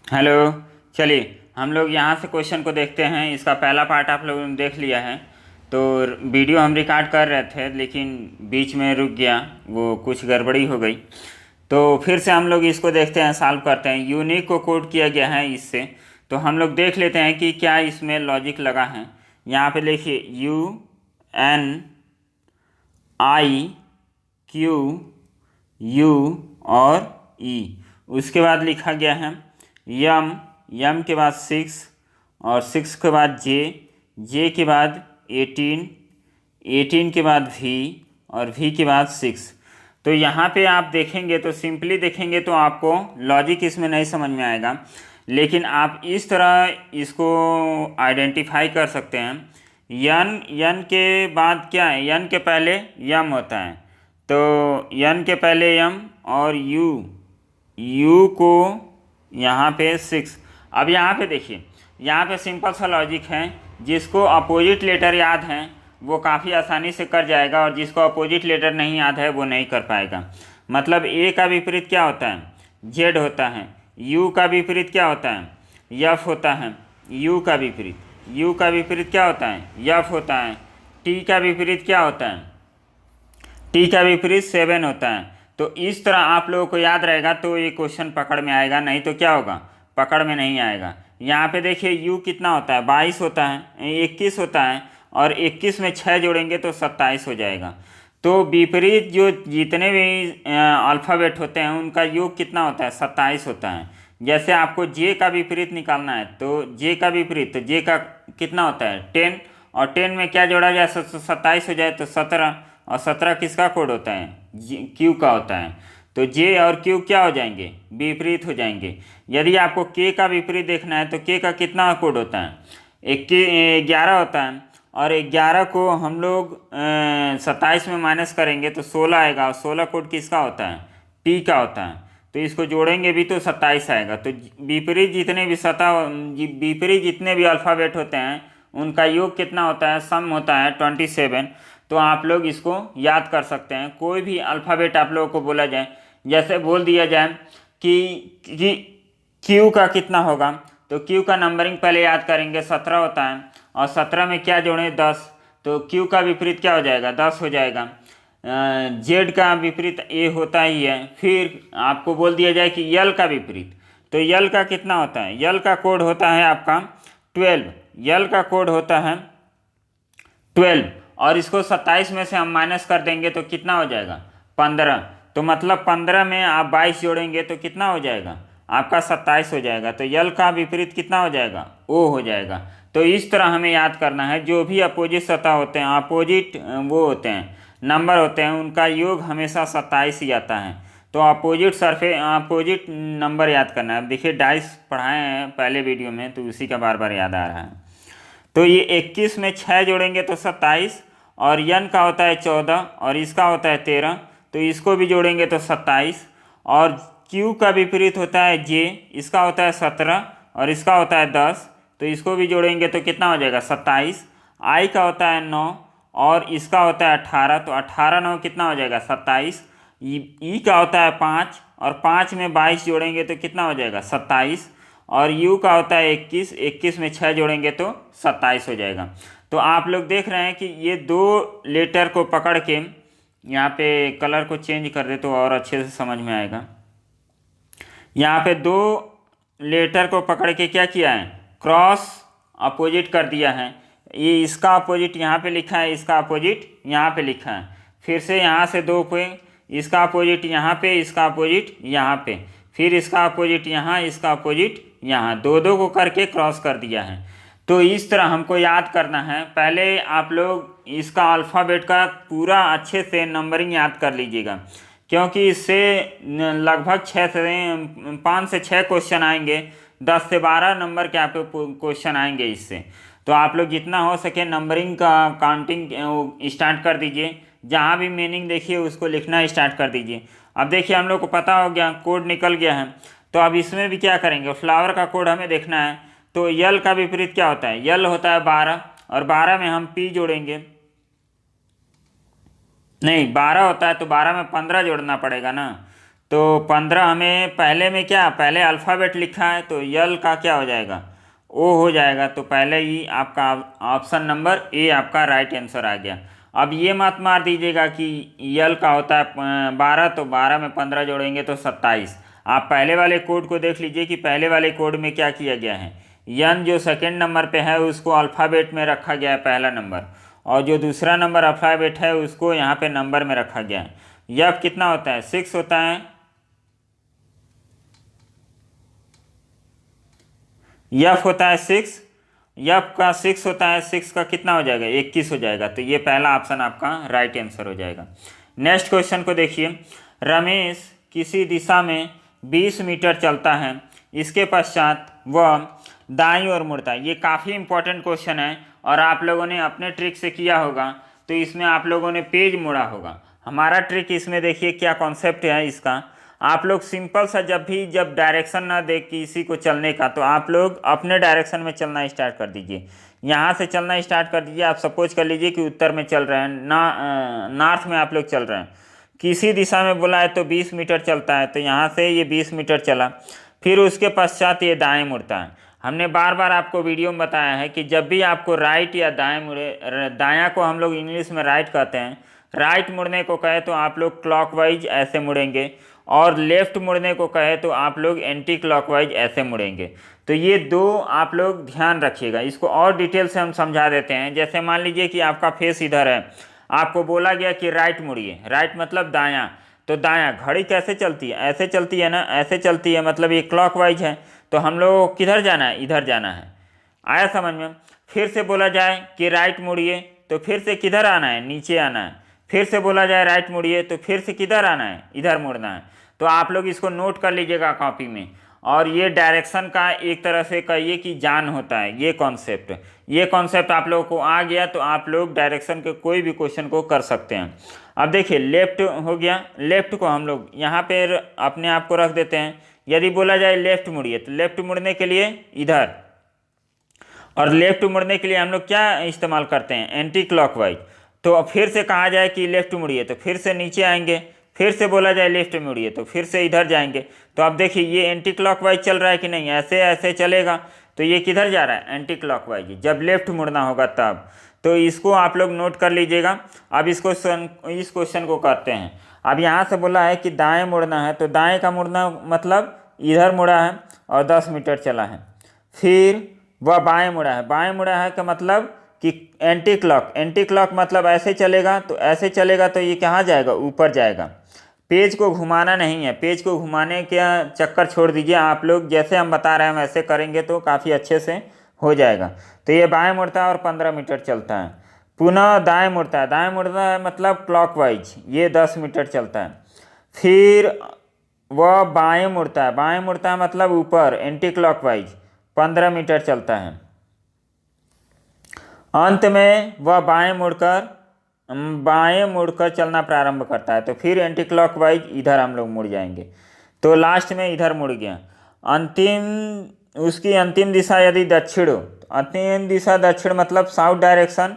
Hello. चलिए हम लोग यहाँ से क्वेश्चन को देखते हैं। इसका पहला पार्ट आप लोगों ने देख लिया है। तो वीडियो हम रिकॉर्ड कर रहे थे लेकिन बीच में रुक गया, वो कुछ गड़बड़ी हो गई। तो फिर से हम लोग इसको देखते हैं, सॉल्व करते हैं। यूनिक को कोड किया गया है इससे। तो हम लोग देख लेते हैं कि क्या इसमें लॉजिक लगा है। यहाँ पे लिखिए UN, I, Q, U और E। उसके बाद लिखा गया है यम, यम के बाद 6 और 6 के बाद जे के बाद 18, 18 के बाद V और V के बाद 6। तो यहाँ पे आप देखेंगे तो सिंपली देखेंगे तो आपको लॉजिक इसमें नहीं समझ में आएगा, लेकिन आप इस तरह इसको आइडेंटिफाई कर सकते हैं। यन, यन के बाद क्या है, यन के पहले यम होता है, तो यन के पहले यम और यू को यहाँ पे 6। अब यहाँ पे देखिए, यहाँ पे सिंपल सा लॉजिक है। जिसको अपोजिट लेटर याद है वो काफ़ी आसानी से कर जाएगा, और जिसको अपोजिट लेटर नहीं याद है वो नहीं कर पाएगा। मतलब ए का विपरीत क्या होता है, जेड होता है। यू का विपरीत क्या होता है, यफ होता है। यू का विपरीत क्या होता है, यफ होता है। टी का विपरीत क्या होता है, टी का विपरीत 7 होता है। तो इस तरह आप लोगों को याद रहेगा तो ये क्वेश्चन पकड़ में आएगा, नहीं तो क्या होगा, पकड़ में नहीं आएगा। यहाँ पे देखिए यू कितना होता है, 22 होता है, 21 होता है, और 21 में 6 जोड़ेंगे तो 27 हो जाएगा। तो विपरीत जो जितने भी अल्फ़ाबेट होते हैं उनका योग कितना होता है, 27 होता है। जैसे आपको जे का विपरीत निकालना है तो जे का विपरीत, तो जे का कितना होता है 10, और 10 में क्या जोड़ा जाए 27 हो जाए तो 17, और 17 किसका कोड होता है, क्यू का होता है। तो जे और क्यू क्या हो जाएंगे, विपरीत हो जाएंगे। यदि आपको के का विपरीत देखना है तो के का कितना कोड होता है, 11 होता है, और 11 को हम लोग 27 में माइनस करेंगे तो 16 आएगा, और 16 कोड किसका होता है, टी का होता है। तो इसको जोड़ेंगे भी तो 27 आएगा। तो विपरीत जितने भी अल्फ़ाबेट होते हैं उनका योग कितना होता है, सम होता है 27। तो आप लोग इसको याद कर सकते हैं। कोई भी अल्फ़ाबेट आप लोगों को बोला जाए, जैसे बोल दिया जाए कि क्यू का कितना होगा, तो क्यू का नंबरिंग पहले याद करेंगे, 17 होता है, और 17 में क्या जोड़ें, 10। तो क्यू का विपरीत क्या हो जाएगा, 10 हो जाएगा। जेड का विपरीत ए होता ही है। फिर आपको बोल दिया जाए कि यल का विपरीत, तो यल का कितना होता है, यल का कोड होता है आपका 12। यल का कोड होता है 12, और इसको 27 में से हम माइनस कर देंगे तो कितना हो जाएगा, 15। तो मतलब 15 में आप 22 जोड़ेंगे तो कितना हो जाएगा, आपका 27 हो जाएगा। तो यल का विपरीत कितना हो जाएगा, ओ हो जाएगा। तो इस तरह हमें याद करना है। जो भी अपोजिट सतह होते हैं, अपोजिट वो होते हैं, नंबर होते हैं, उनका योग हमेशा 27 ही आता है। तो अपोजिट नंबर याद करना है। अब देखिए डाइस पढ़ाए हैं पहले वीडियो में, तो उसी का बार बार याद आ रहा है। तो ये 21 में 6 जोड़ेंगे तो 27, और यन का होता है 14 और इसका होता है 13, तो इसको भी जोड़ेंगे तो 27। और क्यू का विपरीत होता है जे, इसका होता है 17 और इसका होता है 10, तो इसको भी जोड़ेंगे तो कितना हो जाएगा, 27। आई का होता है 9 और इसका होता है 18, तो 18 9 कितना हो जाएगा, 27। ई का होता है 5 और 5 में 22 जोड़ेंगे तो कितना हो जाएगा, 27। और यू का होता है 21, 21 में 6 जोड़ेंगे तो 27 हो जाएगा। तो आप लोग देख रहे हैं कि ये दो लेटर को पकड़ के, यहाँ पे कलर को चेंज कर दे तो और अच्छे से समझ में आएगा। यहाँ पे दो लेटर को पकड़ के क्या किया है, क्रॉस अपोजिट कर दिया है। ये इसका अपोजिट यहाँ पे लिखा है, इसका अपोजिट यहाँ पे लिखा है। फिर से यहाँ से दो पे, इसका अपोजिट यहाँ पे, इसका अपोजिट यहाँ पे, फिर इसका अपोजिट यहाँ, इसका अपोजिट यहाँ, दो दो को करके क्रॉस कर दिया है। तो इस तरह हमको याद करना है। पहले आप लोग इसका अल्फ़ाबेट का पूरा अच्छे से नंबरिंग याद कर लीजिएगा, क्योंकि इससे लगभग 5 से 6 क्वेश्चन आएंगे, 10 से 12 नंबर के आपके क्वेश्चन आएंगे इससे। तो आप लोग जितना हो सके नंबरिंग का काउंटिंग स्टार्ट कर दीजिए। जहाँ भी मीनिंग देखिए उसको लिखना स्टार्ट कर दीजिए। अब देखिए हम लोग को पता हो गया, कोड निकल गया है। तो अब इसमें भी क्या करेंगे, फ्लावर का कोड हमें देखना है। तो यल का विपरीत क्या होता है, यल होता है 12, और 12 में हम पी जोड़ेंगे, नहीं 12 होता है तो 12 में 15 जोड़ना पड़ेगा ना। तो 15 हमें पहले में क्या, पहले अल्फ़ाबेट लिखा है तो यल का क्या हो जाएगा, ओ हो जाएगा। तो पहले ही आपका ऑप्शन नंबर ए आपका राइट आंसर आ गया। अब ये मत मार दीजिएगा कि यल का होता है 12, तो 12 में 15 जोड़ेंगे तो 27। आप पहले वाले कोड को देख लीजिए कि पहले वाले कोड में क्या किया गया है, यन जो सेकेंड नंबर पे है उसको अल्फ़ाबेट में रखा गया है पहला नंबर, और जो दूसरा नंबर अल्फ़ाबेट है उसको यहाँ पे नंबर में रखा गया है। यह कितना होता है, 6 होता है, यफ होता है 6, यफ का 6 होता है, 6 का कितना हो जाएगा, 21 हो जाएगा। तो ये पहला ऑप्शन आपका राइट आंसर हो जाएगा। नेक्स्ट क्वेश्चन को देखिए, रमेश किसी दिशा में 20 मीटर चलता है, इसके पश्चात वह दाईं ओर मुड़ता है। ये काफ़ी इंपॉर्टेंट क्वेश्चन है और आप लोगों ने अपने ट्रिक से किया होगा, तो इसमें आप लोगों ने पेज मोड़ा होगा। हमारा ट्रिक इसमें देखिए क्या कॉन्सेप्ट है इसका, आप लोग सिंपल सा जब डायरेक्शन ना देख किसी को चलने का, तो आप लोग अपने डायरेक्शन में चलना स्टार्ट कर दीजिए। यहाँ से चलना स्टार्ट कर दीजिए। आप सपोज कर लीजिए कि उत्तर में चल रहे हैं, नॉर्थ में आप लोग चल रहे हैं, किसी दिशा में बोला है तो 20 मीटर चलता है, तो यहाँ से ये 20 मीटर चला, फिर उसके पश्चात ये दाएँ मुड़ता है। हमने बार बार आपको वीडियो में बताया है कि जब भी आपको राइट या दाएँ मुड़े, दायाँ को हम लोग इंग्लिश में राइट कहते हैं, राइट मुड़ने को कहे तो आप लोग क्लॉकवाइज ऐसे मुड़ेंगे, और लेफ़्ट मुड़ने को कहे तो आप लोग एंटी क्लॉकवाइज ऐसे मुड़ेंगे। तो ये दो आप लोग ध्यान रखिएगा। इसको और डिटेल से हम समझा देते हैं। जैसे मान लीजिए कि आपका फेस इधर है, आपको बोला गया कि राइट मुड़िए, राइट मतलब दायां, तो दायां घड़ी कैसे चलती है, ऐसे चलती है ना, ऐसे चलती है, मतलब ये क्लॉकवाइज है। तो हम लोगों को किधर जाना है, इधर जाना है। आया समझ में। फिर से बोला जाए कि राइट मुड़िए, तो फिर से किधर आना है, नीचे आना है। फिर से बोला जाए राइट मुड़िए, तो फिर से किधर आना है, इधर मुड़ना है। तो आप लोग इसको नोट कर लीजिएगा कॉपी में। और ये डायरेक्शन का एक तरह से कहिए कि जान होता है ये कॉन्सेप्ट आप लोगों को आ गया तो आप लोग डायरेक्शन के कोई भी क्वेश्चन को कर सकते हैं। अब देखिए लेफ्ट हो गया, लेफ्ट को हम लोग यहाँ पर अपने आप को रख देते हैं। यदि बोला जाए लेफ्ट मुड़िए, तो लेफ्ट मुड़ने के लिए इधर, और लेफ्ट मुड़ने के लिए हम लोग क्या इस्तेमाल करते हैं, एंटी क्लॉकवाइज। तो अब फिर से कहा जाए कि लेफ्ट मुड़िए, तो फिर से नीचे आएंगे। फिर से बोला जाए लेफ्ट मुड़िए, तो फिर से इधर जाएंगे। तो अब देखिए ये एंटी क्लॉकवाइज चल रहा है कि नहीं, ऐसे ऐसे चलेगा, तो ये किधर जा रहा है, एंटी क्लॉकवाइज, जब लेफ्ट मुड़ना होगा तब। तो इसको आप लोग नोट कर लीजिएगा। अब इस क्वेश्चन को करते हैं। अब यहाँ से बोला है कि दाएँ मुड़ना है, तो दाएँ का मुड़ना मतलब इधर मुड़ा है और 10 मीटर चला है। फिर वह बाएँ मुड़ा है का मतलब कि एंटी क्लॉक मतलब ऐसे चलेगा, तो ऐसे चलेगा, तो ये कहाँ जाएगा, ऊपर जाएगा। पेज को घुमाना नहीं है, पेज को घुमाने का चक्कर छोड़ दीजिए। आप लोग जैसे हम बता रहे हैं वैसे करेंगे तो काफ़ी अच्छे से हो जाएगा। तो ये बाएं मुड़ता है और 15 मीटर चलता है। पुनः दाएं मुड़ता है मतलब क्लॉकवाइज, ये 10 मीटर चलता है। फिर वह बाएं मुड़ता है मतलब ऊपर, एंटी क्लॉकवाइज, 15 मीटर चलता है। अंत में वह बाएं मुड़कर चलना प्रारंभ करता है। तो फिर एंटी क्लॉकवाइज इधर हम लोग मुड़ जाएंगे। तो लास्ट में इधर मुड़ गया। उसकी अंतिम दिशा यदि दक्षिण हो, अंतिम दिशा दक्षिण मतलब साउथ डायरेक्शन,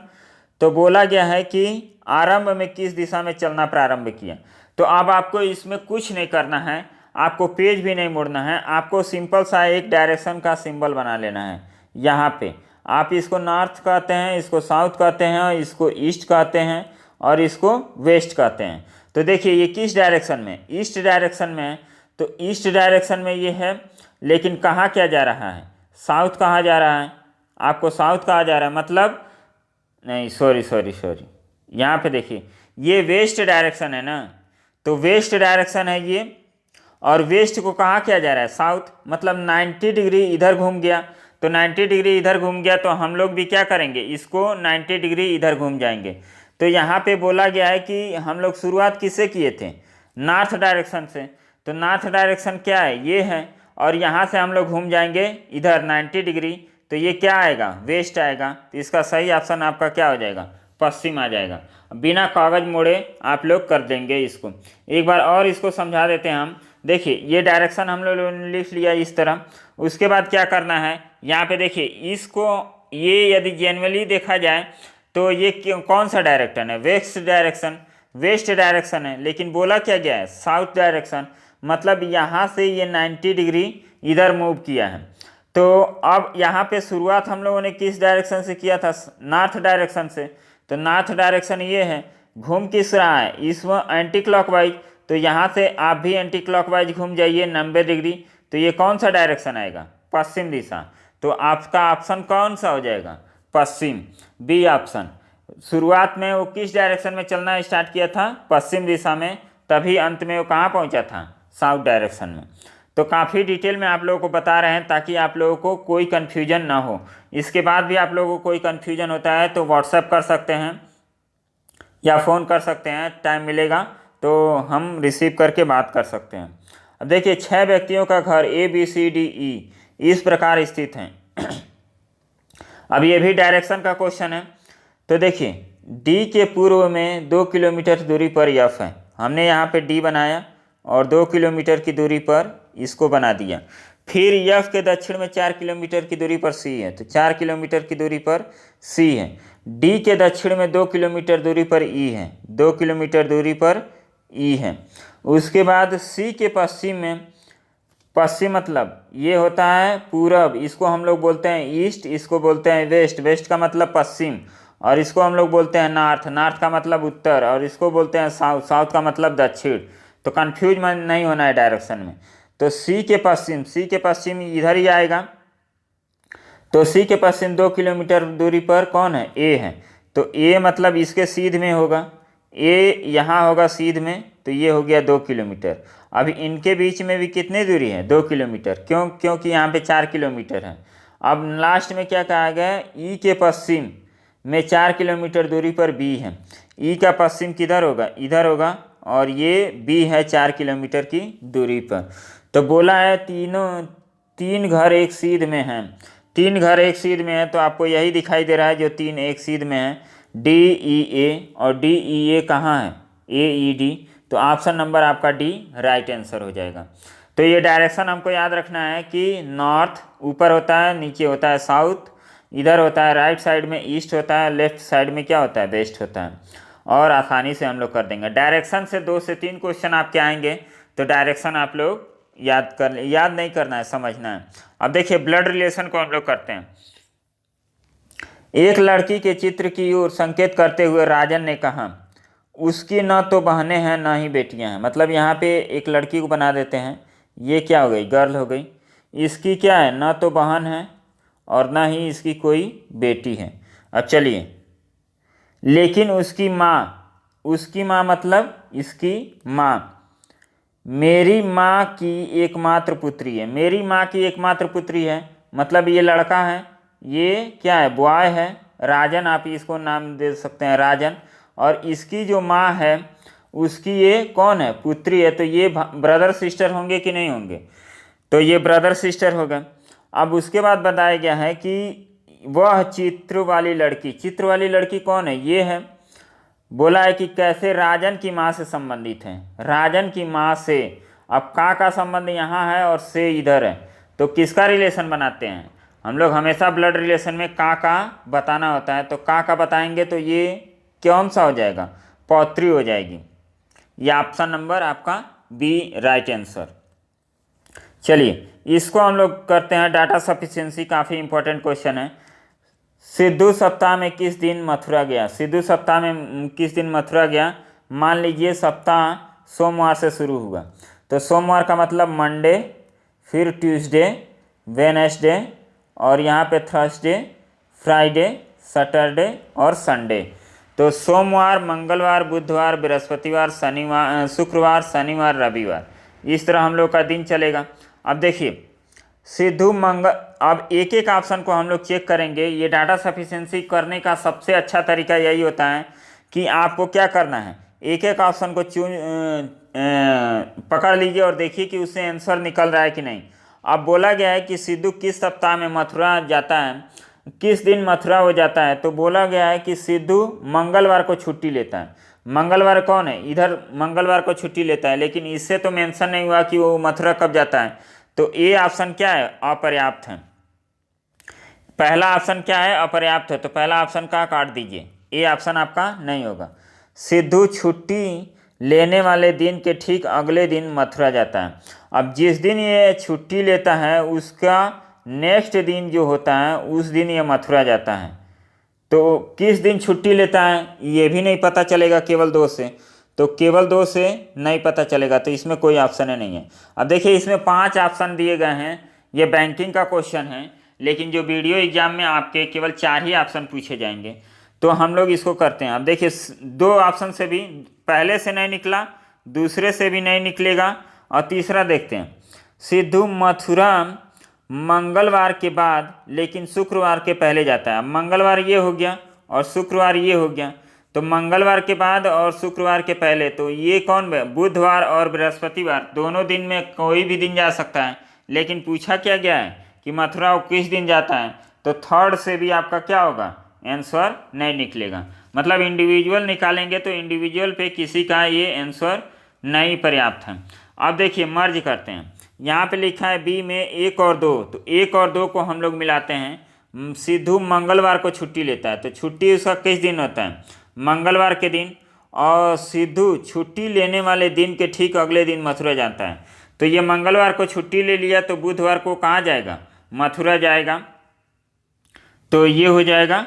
तो बोला गया है कि आरंभ में किस दिशा में चलना प्रारंभ किया। तो अब आपको इसमें कुछ नहीं करना है, आपको पेज भी नहीं मुड़ना है, आपको सिंपल सा एक डायरेक्शन का सिंबल बना लेना है। यहाँ पे आप इसको नॉर्थ कहते हैं, इसको साउथ कहते हैं, इसको ईस्ट कहते हैं और इसको वेस्ट कहते हैं। तो देखिए ये किस डायरेक्शन में, ईस्ट डायरेक्शन में है। तो ईस्ट डायरेक्शन में ये है, लेकिन कहाँ क्या जा रहा है, साउथ कहाँ जा रहा है, आपको साउथ कहाँ जा रहा है, मतलब नहीं सॉरी यहाँ पे देखिए ये वेस्ट डायरेक्शन है ना, तो वेस्ट डायरेक्शन है ये, और वेस्ट को कहाँ किया जा रहा है, साउथ, मतलब 90 डिग्री इधर घूम गया। तो 90 डिग्री इधर घूम गया तो हम लोग भी क्या करेंगे, इसको 90 डिग्री इधर घूम जाएंगे। तो यहाँ पे बोला गया है कि हम लोग शुरुआत किससे किए थे, नॉर्थ डायरेक्शन से। तो नॉर्थ डायरेक्शन क्या है, ये है, और यहाँ से हम लोग घूम जाएंगे इधर 90 डिग्री, तो ये क्या आएगा, वेस्ट आएगा। तो इसका सही ऑप्शन आपका क्या हो जाएगा, पश्चिम आ जाएगा। बिना कागज मोड़े आप लोग कर देंगे इसको। एक बार और इसको समझा देते हैं हम। देखिए ये डायरेक्शन हम लोग लिख लिया इस तरह। उसके बाद क्या करना है, यहाँ पे देखिए इसको, ये यदि जेनुअली देखा जाए तो ये कौन सा डायरेक्शन है, वेस्ट डायरेक्शन है, लेकिन बोला क्या गया है, साउथ डायरेक्शन, मतलब यहाँ से ये 90 डिग्री इधर मूव किया है। तो अब यहाँ पे शुरुआत हम लोगों ने किस डायरेक्शन से किया था, नॉर्थ डायरेक्शन से। तो नॉर्थ डायरेक्शन ये है, घूम किस रहा है इस एंटी क्लॉकवाइज, तो यहाँ से आप भी एंटी क्लॉकवाइज घूम जाइए 90 डिग्री। तो ये कौन सा डायरेक्शन आएगा, पश्चिम दिशा। तो आपका ऑप्शन कौन सा हो जाएगा, पश्चिम, बी ऑप्शन। शुरुआत में वो किस डायरेक्शन में चलना स्टार्ट किया था, पश्चिम दिशा में, तभी अंत में वो कहाँ पहुँचा था, साउथ डायरेक्शन में। तो काफ़ी डिटेल में आप लोगों को बता रहे हैं ताकि आप लोगों को कोई कन्फ्यूजन ना हो। इसके बाद भी आप लोगों को कोई कन्फ्यूजन होता है तो व्हाट्सएप कर सकते हैं या फ़ोन कर सकते हैं, टाइम मिलेगा तो हम रिसीव करके बात कर सकते हैं। अब देखिए 6 व्यक्तियों का घर ABCDE इस प्रकार स्थित हैं। अब ये भी डायरेक्शन का क्वेश्चन है। तो देखिए डी के पूर्व में 2 किलोमीटर दूरी पर F है, हमने यहाँ पे डी बनाया और 2 किलोमीटर की दूरी पर इसको बना दिया। फिर F के दक्षिण में 4 किलोमीटर की दूरी पर C है, तो 4 किलोमीटर की दूरी पर C है। D के दक्षिण में 2 किलोमीटर दूरी पर E है, 2 किलोमीटर दूरी पर E है। उसके बाद C के पश्चिम में, पश्चिम मतलब ये होता है पूरब, इसको हम लोग बोलते हैं ईस्ट, इसको बोलते हैं वेस्ट, वेस्ट का मतलब पश्चिम, और इसको हम लोग बोलते हैं नॉर्थ, नॉर्थ का मतलब उत्तर, और इसको बोलते हैं साउथ, साउथ का मतलब दक्षिण। तो कंफ्यूज नहीं होना है डायरेक्शन में। तो सी के पश्चिम इधर ही आएगा। तो सी के पश्चिम 2 किलोमीटर दूरी पर कौन है, ए है। तो ए मतलब इसके सीध में होगा, ए यहाँ होगा सीध में, तो ये हो गया 2 किलोमीटर। अब इनके बीच में भी कितनी दूरी है, 2 किलोमीटर, क्योंकि यहाँ पे 4 किलोमीटर है। अब लास्ट में क्या कहा गया, ई के पश्चिम में 4 किलोमीटर दूरी पर बी है। ई का पश्चिम किधर होगा, इधर होगा, और ये बी है 4 किलोमीटर की दूरी पर। तो बोला है 3 घर एक सीध में हैं, 3 घर एक सीध में है, तो आपको यही दिखाई दे रहा है जो 3 एक सीध में है, DEA, और DEA कहाँ है, AED। तो ऑप्शन नंबर आपका डी राइट आंसर हो जाएगा। तो ये डायरेक्शन हमको याद रखना है कि नॉर्थ ऊपर होता है, नीचे होता है साउथ, इधर होता है राइट साइड में ईस्ट होता है, लेफ्ट साइड में क्या होता है, वेस्ट होता है। और आसानी से हम लोग कर देंगे। डायरेक्शन से 2 से 3 क्वेश्चन आपके आएंगे, तो डायरेक्शन आप लोग याद नहीं करना है, समझना है। अब देखिए ब्लड रिलेशन को हम लोग करते हैं। एक लड़की के चित्र की ओर संकेत करते हुए राजन ने कहा, उसकी न तो बहनें हैं न ही बेटियां हैं। मतलब यहाँ पे एक लड़की को बना देते हैं, ये क्या हो गई, गर्ल हो गई। इसकी क्या है, न तो बहन है और न ही इसकी कोई बेटी है। अब चलिए, लेकिन उसकी माँ मतलब इसकी माँ मेरी माँ की एकमात्र पुत्री है। मेरी माँ की एकमात्र पुत्री है मतलब ये लड़का है, ये क्या है, बॉय है, राजन, आप इसको नाम दे सकते हैं राजन। और इसकी जो माँ है उसकी ये कौन है, पुत्री है। तो ये ब्रदर सिस्टर होंगे कि नहीं होंगे, तो ये ब्रदर सिस्टर होगा। अब उसके बाद बताया गया है कि वह चित्र वाली लड़की कौन है, ये है। बोला है कि कैसे राजन की माँ से संबंधित है, राजन की माँ से। अब का संबंध यहाँ है और से इधर है, तो किसका रिलेशन बनाते हैं हम लोग, हमेशा ब्लड रिलेशन में का बताना होता है। तो का बताएंगे तो ये कौन सा हो जाएगा, पौत्री हो जाएगी। ये ऑप्शन नंबर आपका बी राइट आंसर। चलिए इसको हम लोग करते हैं डाटा सफिशिएंसी, काफ़ी इंपॉर्टेंट क्वेश्चन है। सिद्धू सप्ताह में किस दिन मथुरा गया, सिद्धू सप्ताह में किस दिन मथुरा गया। मान लीजिए सप्ताह सोमवार से शुरू हुआ, तो सोमवार का मतलब मंडे, फिर ट्यूसडे, वेडनेसडे, और यहाँ पे थर्सडे, फ्राइडे, सैटरडे और संडे। तो सोमवार, मंगलवार, बुधवार, बृहस्पतिवार, शनिवार, शुक्रवार, शनिवार, रविवार, इस तरह हम लोग का दिन चलेगा। अब देखिए सिद्धू अब एक एक ऑप्शन को हम लोग चेक करेंगे। ये डाटा सफिशिएंसी करने का सबसे अच्छा तरीका यही होता है कि आपको क्या करना है, एक एक ऑप्शन को पकड़ लीजिए और देखिए कि उससे आंसर निकल रहा है कि नहीं। अब बोला गया है कि सिद्धू किस सप्ताह में मथुरा जाता है, किस दिन मथुरा हो जाता है। तो बोला गया है कि सिद्धू मंगलवार को छुट्टी लेता है। मंगलवार कौन है, इधर मंगलवार को छुट्टी लेता है, लेकिन इससे तो मेंशन नहीं हुआ कि वो मथुरा कब जाता है। तो ए ऑप्शन क्या है, अपर्याप्त है। पहला ऑप्शन क्या है, अपर्याप्त है, तो पहला ऑप्शन का काट दीजिए, ए ऑप्शन आपका नहीं होगा। सिद्धू छुट्टी लेने वाले दिन के ठीक अगले दिन मथुरा जाता है। अब जिस दिन ये छुट्टी लेता है उसका नेक्स्ट दिन जो होता है उस दिन ये मथुरा जाता है। तो किस दिन छुट्टी लेता है ये भी नहीं पता चलेगा केवल 2 से, तो केवल 2 से नहीं पता चलेगा, तो इसमें कोई ऑप्शन ही नहीं है। अब देखिए इसमें 5 ऑप्शन दिए गए हैं, ये बैंकिंग का क्वेश्चन है, लेकिन जो वीडियो एग्जाम में आपके केवल 4 ही ऑप्शन पूछे जाएंगे, तो हम लोग इसको करते हैं। अब देखिए 2 ऑप्शन से भी पहले से नहीं निकला, दूसरे से भी नहीं निकलेगा, और तीसरा देखते हैं। सिद्धू मथुरा मंगलवार के बाद लेकिन शुक्रवार के पहले जाता है। मंगलवार ये हो गया और शुक्रवार ये हो गया, तो मंगलवार के बाद और शुक्रवार के पहले, तो ये कौन, बुधवार और बृहस्पतिवार दोनों दिन में कोई भी दिन जा सकता है। लेकिन पूछा क्या गया है कि मथुरा वो किस दिन जाता है, तो थर्ड से भी आपका क्या होगा, आंसर नहीं निकलेगा। मतलब इंडिविजुअल निकालेंगे तो इंडिविजुअल पे किसी का ये आंसर नहीं पर्याप्त है। अब देखिए मर्ज करते हैं, यहाँ पे लिखा है बी में 1 और 2, तो 1 और 2 को हम लोग मिलाते हैं। सिद्धू मंगलवार को छुट्टी लेता है, तो छुट्टी उसका किस दिन होता है, मंगलवार के दिन, और सिद्धू छुट्टी लेने वाले दिन के ठीक अगले दिन मथुरा जाता है। तो ये मंगलवार को छुट्टी ले लिया तो बुधवार को कहाँ जाएगा, मथुरा जाएगा, तो ये हो जाएगा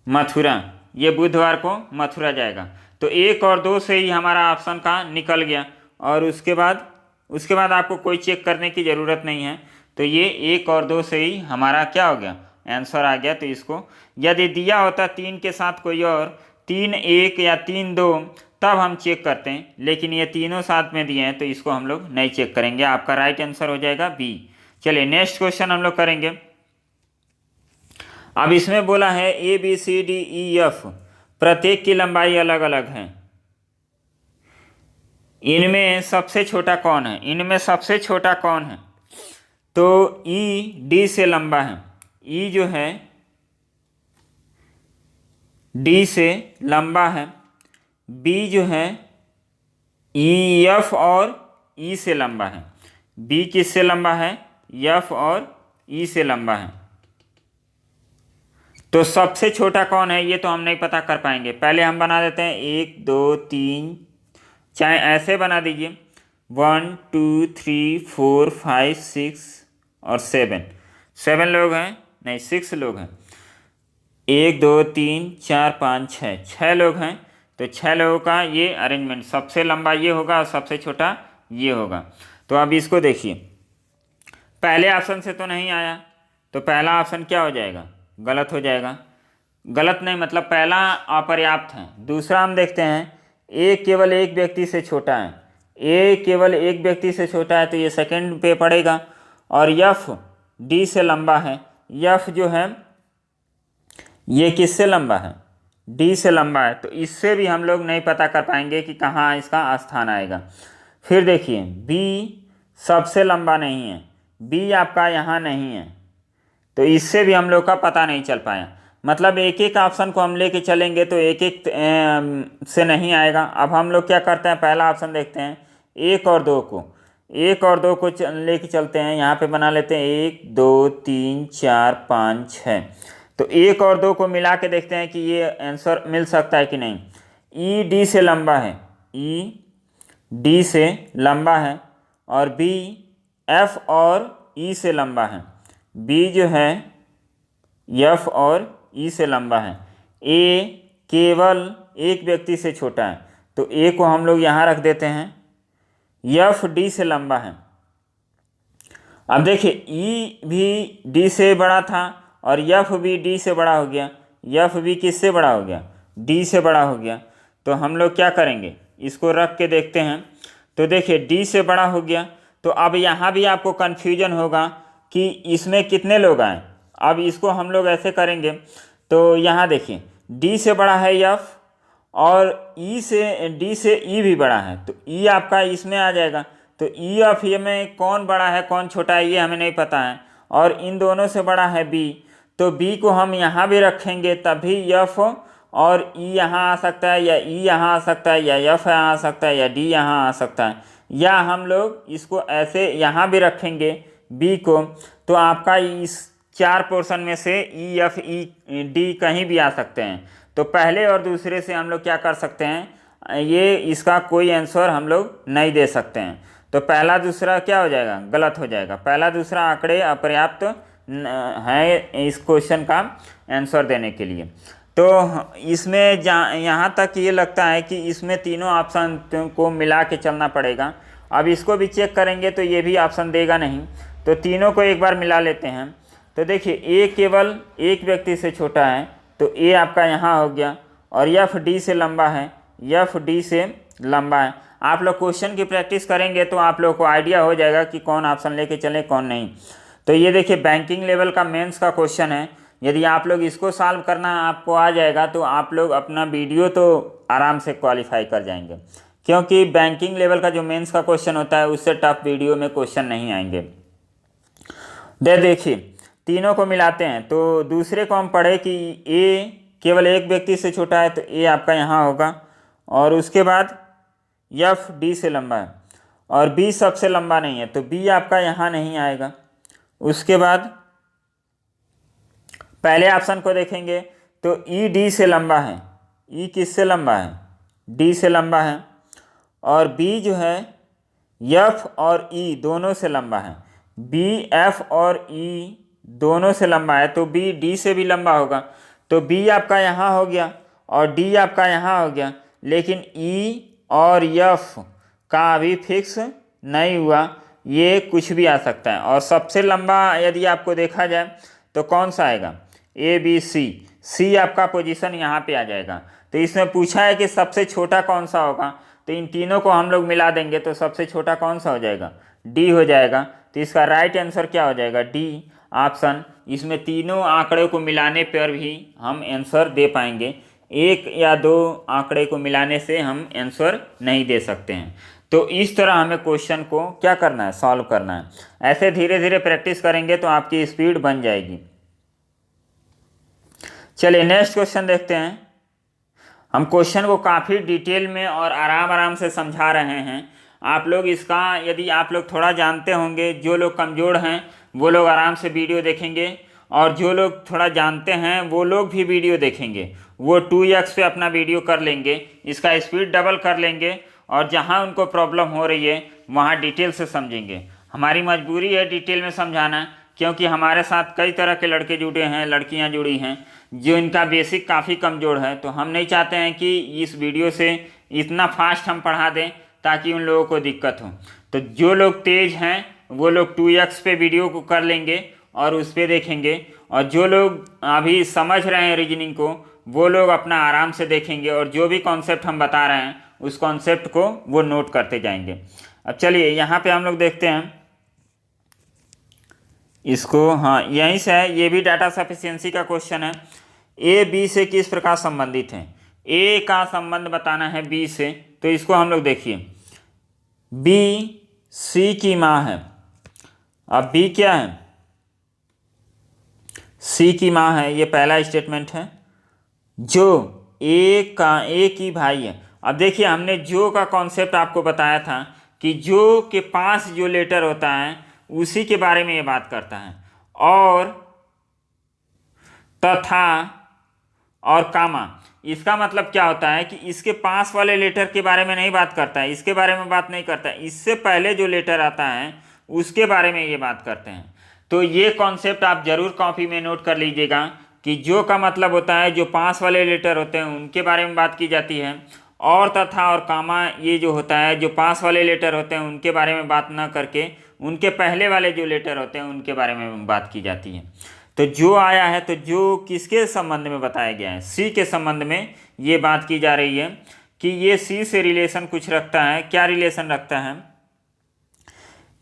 मथुरा, ये बुधवार को मथुरा जाएगा। तो 1 और 2 से ही हमारा ऑप्शन का निकल गया, और उसके बाद आपको कोई चेक करने की ज़रूरत नहीं है। तो ये 1 और 2 से ही हमारा क्या हो गया, आंसर आ गया। तो इसको यदि दिया होता 3 के साथ कोई और 3-1 या 3-2 तब हम चेक करते हैं, लेकिन ये तीनों साथ में दिए हैं तो इसको हम लोग नहीं चेक करेंगे। आपका राइट आंसर हो जाएगा बी। चलिए नेक्स्ट क्वेश्चन हम लोग करेंगे। अब इसमें बोला है ABCDEF प्रत्येक की लंबाई अलग अलग है, इनमें सबसे छोटा कौन है, इनमें सबसे छोटा कौन है, तो D से लंबा है, E जो है D से लंबा है, B जो है F और E से लंबा है। B किससे लंबा है, F और E से लंबा है। तो सबसे छोटा कौन है ये तो हम नहीं पता कर पाएंगे, पहले हम बना देते हैं 1 2 3, चाहे ऐसे बना दीजिए 1 2 3 4 5 6 और 7 लोग हैं, नहीं 6 लोग हैं, 1 2 3 4 5 6 लोग हैं। तो 6 लोगों का ये अरेंजमेंट, सबसे लंबा ये होगा और सबसे छोटा ये होगा। तो अब इसको देखिए, पहले ऑप्शन से तो नहीं आया, तो पहला ऑप्शन क्या हो जाएगा, गलत हो जाएगा। गलत नहीं मतलब पहला अपर्याप्त है। दूसरा हम देखते हैं ए केवल एक व्यक्ति से छोटा है, ए केवल एक व्यक्ति से छोटा है, तो ये सेकंड पे पड़ेगा। और यफ डी से लंबा है, यफ जो है ये किससे लंबा है, डी से लंबा है, तो इससे भी हम लोग नहीं पता कर पाएंगे कि कहाँ इसका स्थान आएगा। फिर देखिए बी सबसे लंबा नहीं है, बी आपका यहाँ नहीं है, तो इससे भी हम लोग का पता नहीं चल पाया। मतलब एक एक ऑप्शन को हम लेके चलेंगे तो एक एक से नहीं आएगा। अब हम लोग क्या करते हैं, पहला ऑप्शन देखते हैं, 1 और 2 को, 1 और 2 को लेके चलते हैं। यहाँ पे बना लेते हैं 1 2 3 4 5 6। तो 1 और 2 को मिला के देखते हैं कि ये आंसर मिल सकता है कि नहीं। ई डी से लंबा है, ई डी से लंबा है, और बी एफ और ई से लंबा है, बी जो है एफ और ई से लंबा है। ए केवल एक व्यक्ति से छोटा है, तो ए को हम लोग यहाँ रख देते हैं। एफ डी से लंबा है। अब देखिए ई भी डी से बड़ा था और एफ भी डी से बड़ा हो गया, एफ भी किससे बड़ा हो गया, डी से बड़ा हो गया। तो हम लोग क्या करेंगे, इसको रख के देखते हैं। तो देखिए डी से बड़ा हो गया, तो अब यहाँ भी आपको कन्फ्यूजन होगा कि इसमें कितने लोग आए। अब इसको हम लोग ऐसे करेंगे, तो यहाँ देखिए डी से बड़ा है एफ, और ई से डी से ई भी बड़ा है, तो ई आपका इसमें आ जाएगा। तो ई ऑफ ये में कौन बड़ा है कौन छोटा है ये हमें नहीं पता है, और इन दोनों से बड़ा है बी, तो बी को हम यहाँ भी रखेंगे तभी एफ और ई यहाँ आ सकता है, या ई यहाँ आ सकता है, या एफ यहाँ आ सकता है, या डी यहाँ आ सकता है, या हम लोग इसको ऐसे यहाँ भी रखेंगे बी को। तो आपका इस 4 पोर्शन में से ई एफ ई डी कहीं भी आ सकते हैं। तो पहले और दूसरे से हम लोग क्या कर सकते हैं, ये इसका कोई आंसर हम लोग नहीं दे सकते हैं। तो पहला दूसरा क्या हो जाएगा, गलत हो जाएगा। पहला दूसरा आंकड़े अपर्याप्त है इस क्वेश्चन का आंसर देने के लिए। तो इसमें यहाँ तक ये लगता है कि इसमें तीनों ऑप्शन को मिला के चलना पड़ेगा। अब इसको भी चेक करेंगे तो ये भी ऑप्शन देगा नहीं, तो तीनों को एक बार मिला लेते हैं। तो देखिए ए केवल एक व्यक्ति से छोटा है, तो ए आपका यहाँ हो गया, और एफ डी से लंबा है, एफ डी से लंबा है। आप लोग क्वेश्चन की प्रैक्टिस करेंगे तो आप लोग को आइडिया हो जाएगा कि कौन ऑप्शन लेके चले कौन नहीं। तो ये देखिए बैंकिंग लेवल का मेंस का क्वेश्चन है। यदि आप लोग इसको सॉल्व करना आपको आ जाएगा तो आप लोग अपना वीडियो तो आराम से क्वालिफाई कर जाएंगे, क्योंकि बैंकिंग लेवल का जो मेंस का क्वेश्चन होता है उससे टफ वीडियो में क्वेश्चन नहीं आएंगे। देखिए तीनों को मिलाते हैं। तो दूसरे को हम पढ़े कि ए केवल एक व्यक्ति से छोटा है, तो ए आपका यहाँ होगा, और उसके बाद एफ डी से लंबा है, और बी सबसे लंबा नहीं है, तो बी आपका यहाँ नहीं आएगा। उसके बाद पहले ऑप्शन को देखेंगे तो ई डी से लंबा है। ई किससे लंबा है, डी से लंबा है। और बी जो है एफ और ई दोनों से लंबा है। बी एफ और ई दोनों से लंबा है, तो बी डी से भी लंबा होगा। तो बी आपका यहाँ हो गया और डी आपका यहाँ हो गया, लेकिन ई और एफ का अभी फिक्स नहीं हुआ, ये कुछ भी आ सकता है। और सबसे लंबा यदि आपको देखा जाए तो कौन सा आएगा, ए बी सी। सी आपका पोजीशन यहाँ पे आ जाएगा। तो इसमें पूछा है कि सबसे छोटा कौन सा होगा, तो इन तीनों को हम लोग मिला देंगे तो सबसे छोटा कौन सा हो जाएगा, डी हो जाएगा। तो इसका राइट आंसर क्या हो जाएगा, डी ऑप्शन। इसमें तीनों आंकड़े को मिलाने पर भी हम आंसर दे पाएंगे, एक या दो आंकड़े को मिलाने से हम आंसर नहीं दे सकते हैं। तो इस तरह हमें क्वेश्चन को क्या करना है, सॉल्व करना है। ऐसे धीरे धीरे प्रैक्टिस करेंगे तो आपकी स्पीड बन जाएगी। चलिए नेक्स्ट क्वेश्चन देखते हैं। हम क्वेश्चन को काफ़ी डिटेल में और आराम से समझा रहे हैं। आप लोग इसका यदि आप लोग थोड़ा जानते होंगे, जो लोग कमज़ोर हैं वो लोग आराम से वीडियो देखेंगे, और जो लोग थोड़ा जानते हैं वो लोग भी वीडियो देखेंगे, वो 2x पे अपना वीडियो कर लेंगे, इसका स्पीड डबल कर लेंगे, और जहां उनको प्रॉब्लम हो रही है वहां डिटेल से समझेंगे। हमारी मजबूरी है डिटेल में समझाना, क्योंकि हमारे साथ कई तरह के लड़के जुड़े हैं, लड़कियां जुड़ी हैं, जो इनका बेसिक काफ़ी कमज़ोर है। तो हम नहीं चाहते हैं कि इस वीडियो से इतना फास्ट हम पढ़ा दें ताकि उन लोगों को दिक्कत हो। तो जो लोग तेज़ हैं वो लोग 2x पे वीडियो को कर लेंगे और उस पर देखेंगे, और जो लोग अभी समझ रहे हैं रीजनिंग को वो लोग अपना आराम से देखेंगे, और जो भी कॉन्सेप्ट हम बता रहे हैं उस कॉन्सेप्ट को वो नोट करते जाएंगे। अब चलिए यहाँ पे हम लोग देखते हैं इसको। हाँ यहीं से है, ये भी डाटा सफिशिएंसी का क्वेश्चन है। ए बी से किस प्रकार संबंधित है, ए का संबंध बताना है बी से। तो इसको हम लोग देखिए, बी सी की माँ है। अब बी क्या है, सी की माँ है, ये पहला स्टेटमेंट है। जो ए की भाई है। अब देखिए हमने जो का कॉन्सेप्ट आपको बताया था कि जो के पास जो लेटर होता है उसी के बारे में ये बात करता है, और तथा और कामा, इसका मतलब क्या होता है कि इसके पास वाले लेटर के बारे में नहीं बात करता है, इसके बारे में बात नहीं करता है, इससे पहले जो लेटर आता है उसके बारे में ये बात करते हैं। तो ये कॉन्सेप्ट आप जरूर कॉपी में नोट कर लीजिएगा कि जो का मतलब होता है जो पास वाले लेटर होते हैं उनके बारे में बात की जाती है, और तथा और कामा ये जो होता है जो पास वाले लेटर होते हैं उनके बारे में बात ना करके उनके पहले वाले जो लेटर होते हैं उनके बारे में बात की जाती है। तो जो आया है, तो जो किसके संबंध में बताया गया है, सी के संबंध में ये बात की जा रही है कि ये सी से रिलेशन कुछ रखता है। क्या रिलेशन रखता है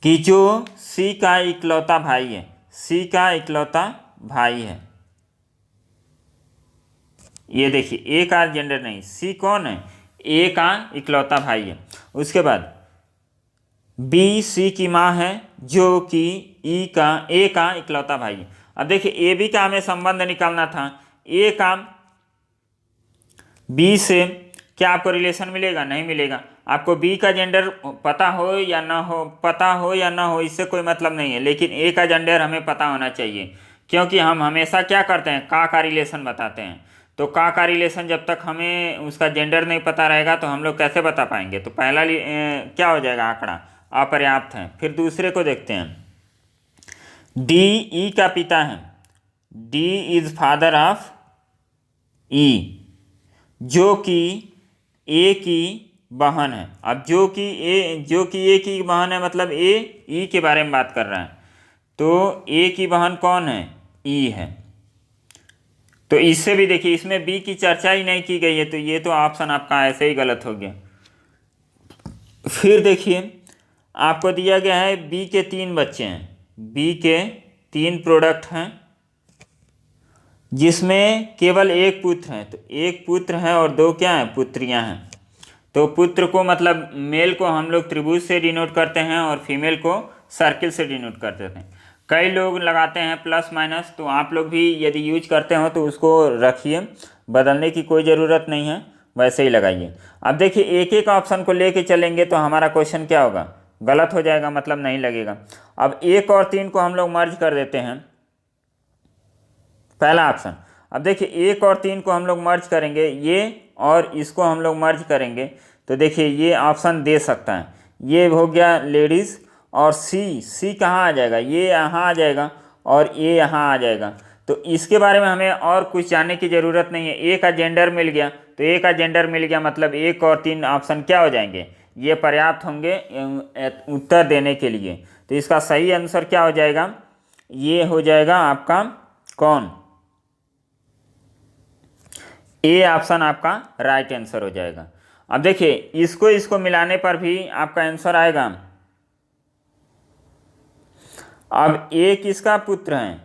कि जो सी का इकलौता भाई है, सी का इकलौता भाई है। ये देखिए ए का जेंडर नहीं, सी कौन है, ए का इकलौता भाई है। उसके बाद बी सी की माँ है, जो कि ए का इकलौता भाई है। अब देखिए ए बी का हमें संबंध निकालना था, ए का बी से क्या आपको रिलेशन मिलेगा, नहीं मिलेगा। आपको बी का जेंडर पता हो या ना हो, इससे कोई मतलब नहीं है, लेकिन ए का जेंडर हमें पता होना चाहिए, क्योंकि हम हमेशा क्या करते हैं, का रिलेशन बताते हैं। तो का रिलेशन जब तक हमें उसका जेंडर नहीं पता रहेगा तो हम लोग कैसे बता पाएंगे। तो पहला क्या हो जाएगा, आंकड़ा अपर्याप्त है। फिर दूसरे को देखते हैं, डी ई का पिता है, डी इज फादर ऑफ ई, जो कि ए की बहन है। अब जो कि ए की बहन है मतलब ए ई के बारे में बात कर रहा है, तो ए की बहन कौन है, ई है। तो इससे भी देखिए इसमें बी की चर्चा ही नहीं की गई है, तो ये तो ऑप्शन आपका ऐसे ही गलत हो गया। फिर देखिए आपको दिया गया है बी के 3 बच्चे हैं, बी के 3 प्रोडक्ट हैं जिसमें केवल एक पुत्र है। तो एक पुत्र है और 2 क्या हैं, पुत्रियां हैं। तो पुत्र को मतलब मेल को हम लोग त्रिभुज से डिनोट करते हैं और फीमेल को सर्किल से डिनोट कर देते हैं। कई लोग लगाते हैं प्लस माइनस, तो आप लोग भी यदि यूज करते हो तो उसको रखिए, बदलने की कोई ज़रूरत नहीं है, वैसे ही लगाइए। अब देखिए एक एक ऑप्शन को लेके चलेंगे तो हमारा क्वेश्चन क्या होगा, गलत हो जाएगा, मतलब नहीं लगेगा। अब 1 और 3 को हम लोग मर्ज कर देते हैं, पहला ऑप्शन। अब देखिए 1 और 3 को हम लोग मर्ज करेंगे, ये और इसको हम लोग मर्ज करेंगे, तो देखिए ये ऑप्शन दे सकता है। ये हो गया लेडीज़, और सी कहाँ आ जाएगा, ये यहाँ आ जाएगा और ये यहाँ आ जाएगा। तो इसके बारे में हमें और कुछ जानने की ज़रूरत नहीं है। ए का जेंडर मिल गया, तो ए का जेंडर मिल गया मतलब 1 और 3 ऑप्शन क्या हो जाएंगे, ये पर्याप्त होंगे उत्तर देने के लिए। तो इसका सही आंसर क्या हो जाएगा, ये हो जाएगा आपका कौन, ए ऑप्शन आपका राइट आंसर हो जाएगा। अब देखिए इसको मिलाने पर भी आपका आंसर आएगा। अब ए किसका पुत्र है,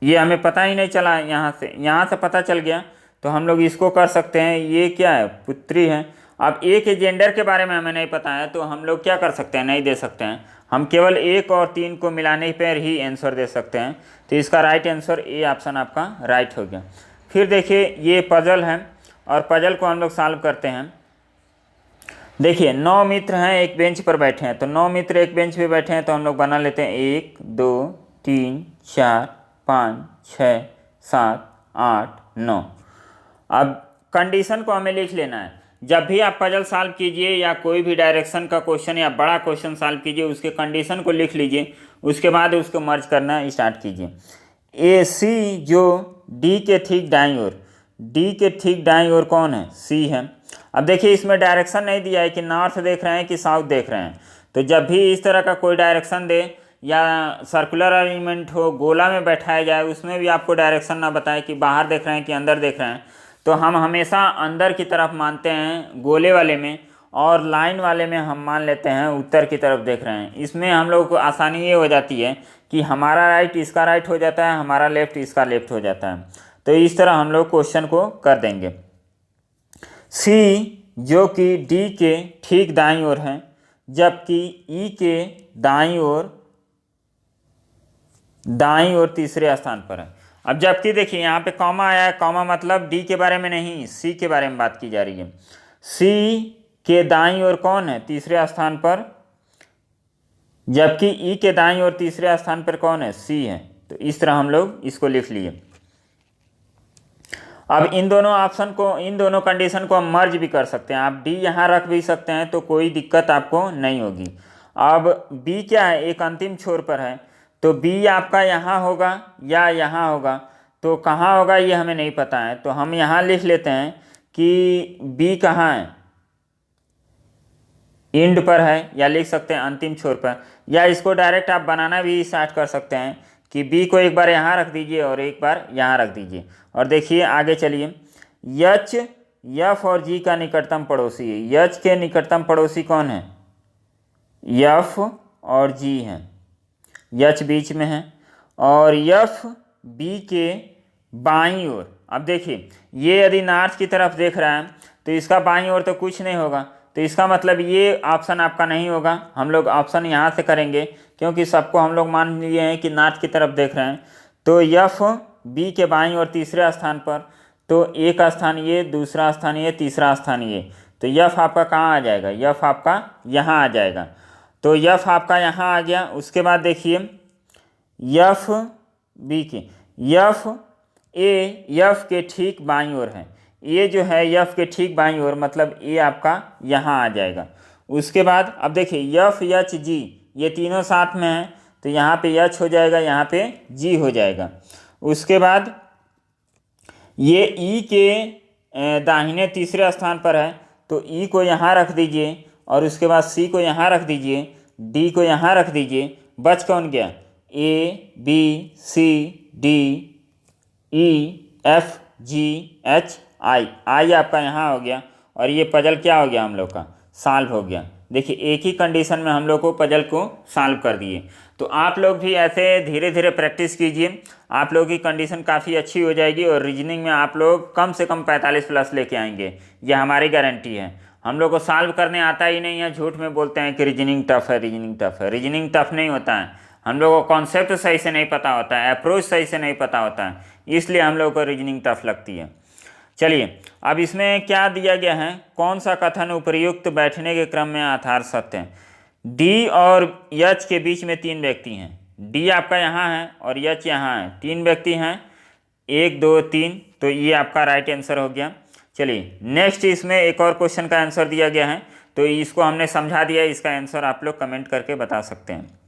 ये हमें पता ही नहीं चला, यहाँ से पता चल गया, तो हम लोग इसको कर सकते हैं, ये क्या है, पुत्री है। अब ए के जेंडर के बारे में हमें नहीं पता है, तो हम लोग क्या कर सकते हैं, नहीं दे सकते हैं, हम केवल 1 और 3 को मिलाने पर ही आंसर दे सकते हैं। तो इसका राइट आंसर ए ऑप्शन आपका राइट हो गया। फिर देखिए ये पजल है और पजल को हम लोग सॉल्व करते हैं। देखिए 9 मित्र हैं, एक बेंच पर बैठे हैं, तो 9 मित्र एक बेंच पे बैठे हैं, तो हम लोग बना लेते हैं 1 2 3 4 5 6 7 8 9। अब कंडीशन को हमें लिख लेना है। जब भी आप पजल सॉल्व कीजिए या कोई भी डायरेक्शन का क्वेश्चन या बड़ा क्वेश्चन सॉल्व कीजिए, उसके कंडीशन को लिख लीजिए, उसके बाद उसको मर्ज करना स्टार्ट कीजिए। ए सी जो डी के ठीक दाईं ओर, डी के ठीक दाईं ओर कौन है, सी है। अब देखिए इसमें डायरेक्शन नहीं दिया है कि नॉर्थ देख रहे हैं कि साउथ देख रहे हैं, तो जब भी इस तरह का कोई डायरेक्शन दे या सर्कुलर अरेंजमेंट हो, गोला में बैठाया जाए, उसमें भी आपको डायरेक्शन ना बताए कि बाहर देख रहे हैं कि अंदर देख रहे हैं, तो हम हमेशा अंदर की तरफ मानते हैं गोले वाले में, और लाइन वाले में हम मान लेते हैं उत्तर की तरफ देख रहे हैं। इसमें हम लोग को आसानी ये हो जाती है कि हमारा राइट इसका राइट हो जाता है, हमारा लेफ्ट इसका लेफ्ट हो जाता है। तो इस तरह हम लोग क्वेश्चन को कर देंगे। सी जो कि डी के ठीक दाईं ओर है, जबकि ई के दाईं ओर तीसरे स्थान पर है। अब जबकि देखिए यहाँ पे कॉमा आया है, कॉमा मतलब डी के बारे में नहीं, सी के बारे में बात की जा रही है। सी के दाईं ओर कौन है, तीसरे स्थान पर, जबकि ई के दाईं ओर तीसरे स्थान पर कौन है, सी है। तो इस तरह हम लोग इसको लिख लिए। अब इन दोनों ऑप्शन को, इन दोनों कंडीशन को हम मर्ज भी कर सकते हैं। आप डी यहाँ रख भी सकते हैं, तो कोई दिक्कत आपको नहीं होगी। अब बी क्या है, एक अंतिम छोर पर है, तो बी आपका यहाँ होगा या यहाँ होगा, तो कहाँ होगा ये हमें नहीं पता है, तो हम यहाँ लिख लेते हैं कि बी कहाँ है, एंड पर है, या लिख सकते हैं अंतिम छोर पर, या इसको डायरेक्ट आप बनाना भी स्टार्ट कर सकते हैं कि बी को एक बार यहाँ रख दीजिए और एक बार यहाँ रख दीजिए। और देखिए आगे चलिए, एच एफ और जी का निकटतम पड़ोसी है। एच के निकटतम पड़ोसी कौन है, एफ और जी हैं, एच बीच में है और एफ बी के बाईं ओर। अब देखिए ये यदि नॉर्थ की तरफ देख रहा है तो इसका बाईं ओर तो कुछ नहीं होगा, तो इसका मतलब ये ऑप्शन आपका नहीं होगा। हम लोग ऑप्शन यहाँ से करेंगे क्योंकि सबको हम लोग मान लिए हैं कि नॉर्थ की तरफ देख रहे हैं। तो एफ बी के बाईं ओर तीसरे स्थान पर, तो एक स्थान ये, दूसरा स्थान ये, तीसरा स्थान ये, तो एफ आपका कहाँ आ जाएगा, एफ आपका यहाँ आ जाएगा। तो एफ आपका यहाँ आ गया। उसके बाद देखिए एफ बी के, एफ ए यफ के ठीक बाईं ओर है। ये जो है यफ के ठीक बाईं ओर, मतलब ए आपका यहाँ आ जाएगा। उसके बाद अब देखिए यफ एच जी ये तीनों साथ में हैं, तो यहाँ पे एच हो जाएगा, यहाँ पे जी हो जाएगा। उसके बाद ये ई के दाहिने तीसरे स्थान पर है, तो ई को यहाँ रख दीजिए और उसके बाद सी को यहाँ रख दीजिए, डी को यहाँ रख दीजिए। बच कौन गया? A B C D E F G H I. आई आपका यहाँ हो गया और ये पजल क्या हो गया हम लोग का? सॉल्व हो गया। देखिए एक ही कंडीशन में हम लोग को पजल को सॉल्व कर दिए। तो आप लोग भी ऐसे धीरे धीरे प्रैक्टिस कीजिए, आप लोगों की कंडीशन काफ़ी अच्छी हो जाएगी और रीजनिंग में आप लोग कम से कम 45 प्लस लेके आएंगे, ये हमारी गारंटी है। हम लोग को सॉल्व करने आता ही नहीं है, झूठ में बोलते हैं कि रीजनिंग टफ है, रीजनिंग टफ है। रीजनिंग टफ नहीं होता है, हम लोगों को कॉन्सेप्ट सही से नहीं पता होता है, अप्रोच सही से नहीं पता होता है, इसलिए हम लोगों को रीजनिंग टफ लगती है। चलिए अब इसमें क्या दिया गया है, कौन सा कथन उपर्युक्त बैठने के क्रम में आधार सत्य है। डी और एच के बीच में 3 व्यक्ति हैं, डी आपका यहाँ है और एच यहाँ है, 3 व्यक्ति हैं, 1 2 3, तो ये आपका राइट आंसर हो गया। चलिए नेक्स्ट इसमें एक और क्वेश्चन का आंसर दिया गया है, तो इसको हमने समझा दिया, इसका आंसर आप लोग कमेंट करके बता सकते हैं।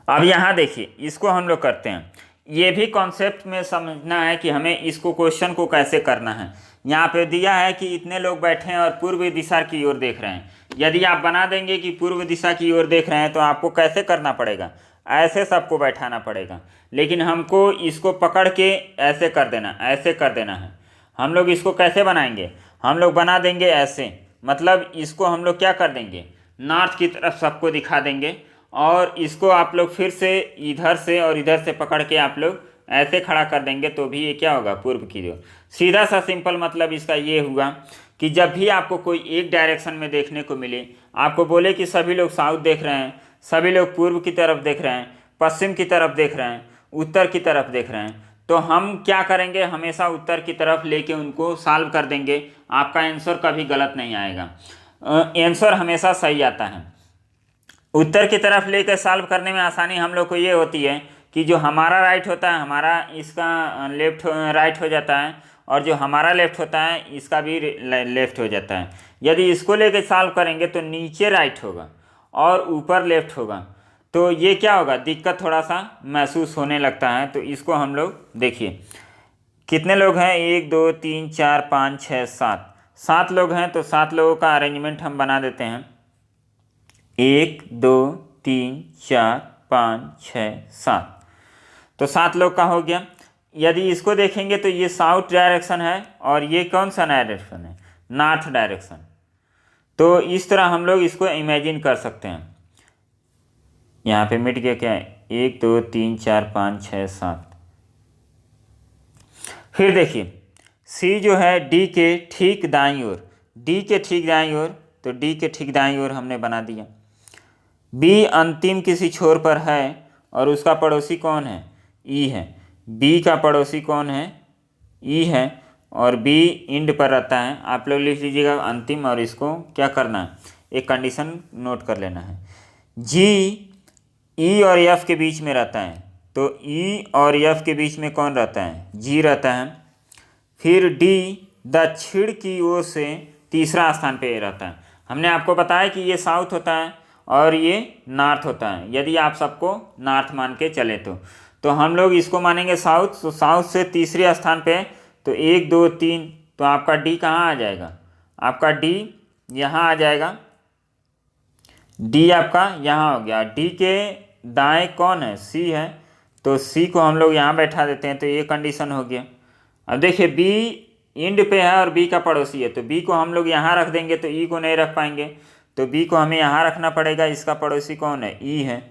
अब यहाँ देखिए इसको हम लोग करते हैं, ये भी कॉन्सेप्ट में समझना है कि हमें इसको क्वेश्चन को कैसे करना है। यहाँ पे दिया है कि इतने लोग बैठे हैं और पूर्व दिशा की ओर देख रहे हैं। यदि आप बना देंगे कि पूर्व दिशा की ओर देख रहे हैं तो आपको कैसे करना पड़ेगा? ऐसे सबको बैठाना पड़ेगा, लेकिन हमको इसको पकड़ के ऐसे कर देना, ऐसे कर देना है। हम लोग इसको कैसे बनाएंगे? हम लोग बना देंगे ऐसे, मतलब इसको हम लोग क्या कर देंगे, नॉर्थ की तरफ सबको दिखा देंगे और इसको आप लोग फिर से इधर से और इधर से पकड़ के आप लोग ऐसे खड़ा कर देंगे, तो भी ये क्या होगा, पूर्व की ओर। सीधा सा सिंपल मतलब इसका ये हुआ कि जब भी आपको कोई एक डायरेक्शन में देखने को मिले, आपको बोले कि सभी लोग साउथ देख रहे हैं, सभी लोग पूर्व की तरफ देख रहे हैं, पश्चिम की तरफ देख रहे हैं, उत्तर की तरफ देख रहे हैं, तो हम क्या करेंगे, हमेशा उत्तर की तरफ लेके उनको सॉल्व कर देंगे। आपका आंसर कभी गलत नहीं आएगा, आंसर हमेशा सही आता है। उत्तर की तरफ लेकर सॉल्व करने में आसानी हम लोग को ये होती है कि जो हमारा राइट होता है, हमारा इसका लेफ्ट राइट हो जाता है, और जो हमारा लेफ्ट होता है इसका भी लेफ्ट हो जाता है। यदि इसको लेकर सॉल्व करेंगे तो नीचे राइट होगा और ऊपर लेफ्ट होगा, तो ये क्या होगा, दिक्कत थोड़ा सा महसूस होने लगता है। तो इसको हम लोग देखिए कितने लोग हैं, 1 2 3 4 5 6 7, 7 लोग हैं, तो 7 लोगों का अरेंजमेंट हम बना देते हैं। 1 2 3 4 5 6 7, तो 7 लोग का हो गया। यदि इसको देखेंगे तो ये साउथ डायरेक्शन है और ये कौन सा डायरेक्शन है, नॉर्थ डायरेक्शन। तो इस तरह हम लोग इसको इमेजिन कर सकते हैं। यहाँ पे मिट गया क्या है, 1 2 3 4 5 6 7। फिर देखिए सी जो है डी के ठीक दाईं ओर, डी के ठीक दाईं ओर, तो डी के ठीक दाईं ओर हमने बना दिया। बी अंतिम किसी छोर पर है और उसका पड़ोसी कौन है, ई है। बी का पड़ोसी कौन है, ई है, और बी इंड पर रहता है। आप लोग लिख लीजिएगा अंतिम, और इसको क्या करना है, एक कंडीशन नोट कर लेना है। जी ई और एफ के बीच में रहता है, तो ई और एफ के बीच में कौन रहता है, जी रहता है। फिर डी दक्षिण की ओर से तीसरा स्थान पे रहता है। हमने आपको बताया कि ये साउथ होता है और ये नॉर्थ होता है, यदि आप सबको नॉर्थ मान के चले तो हम लोग इसको मानेंगे साउथ। तो साउथ से तीसरे स्थान पे, तो 1 2 3, तो आपका डी कहाँ आ जाएगा, आपका डी यहाँ आ जाएगा। डी आपका यहाँ हो गया। डी के दाएं कौन है, सी है, तो सी को हम लोग यहाँ बैठा देते हैं, तो ये कंडीशन हो गया। अब देखिए बी इंड पे है और बी का पड़ोसी है, तो बी को हम लोग यहाँ रख देंगे, तो ई को नहीं रख पाएंगे, तो बी को हमें यहाँ रखना पड़ेगा। इसका पड़ोसी कौन है, ई है,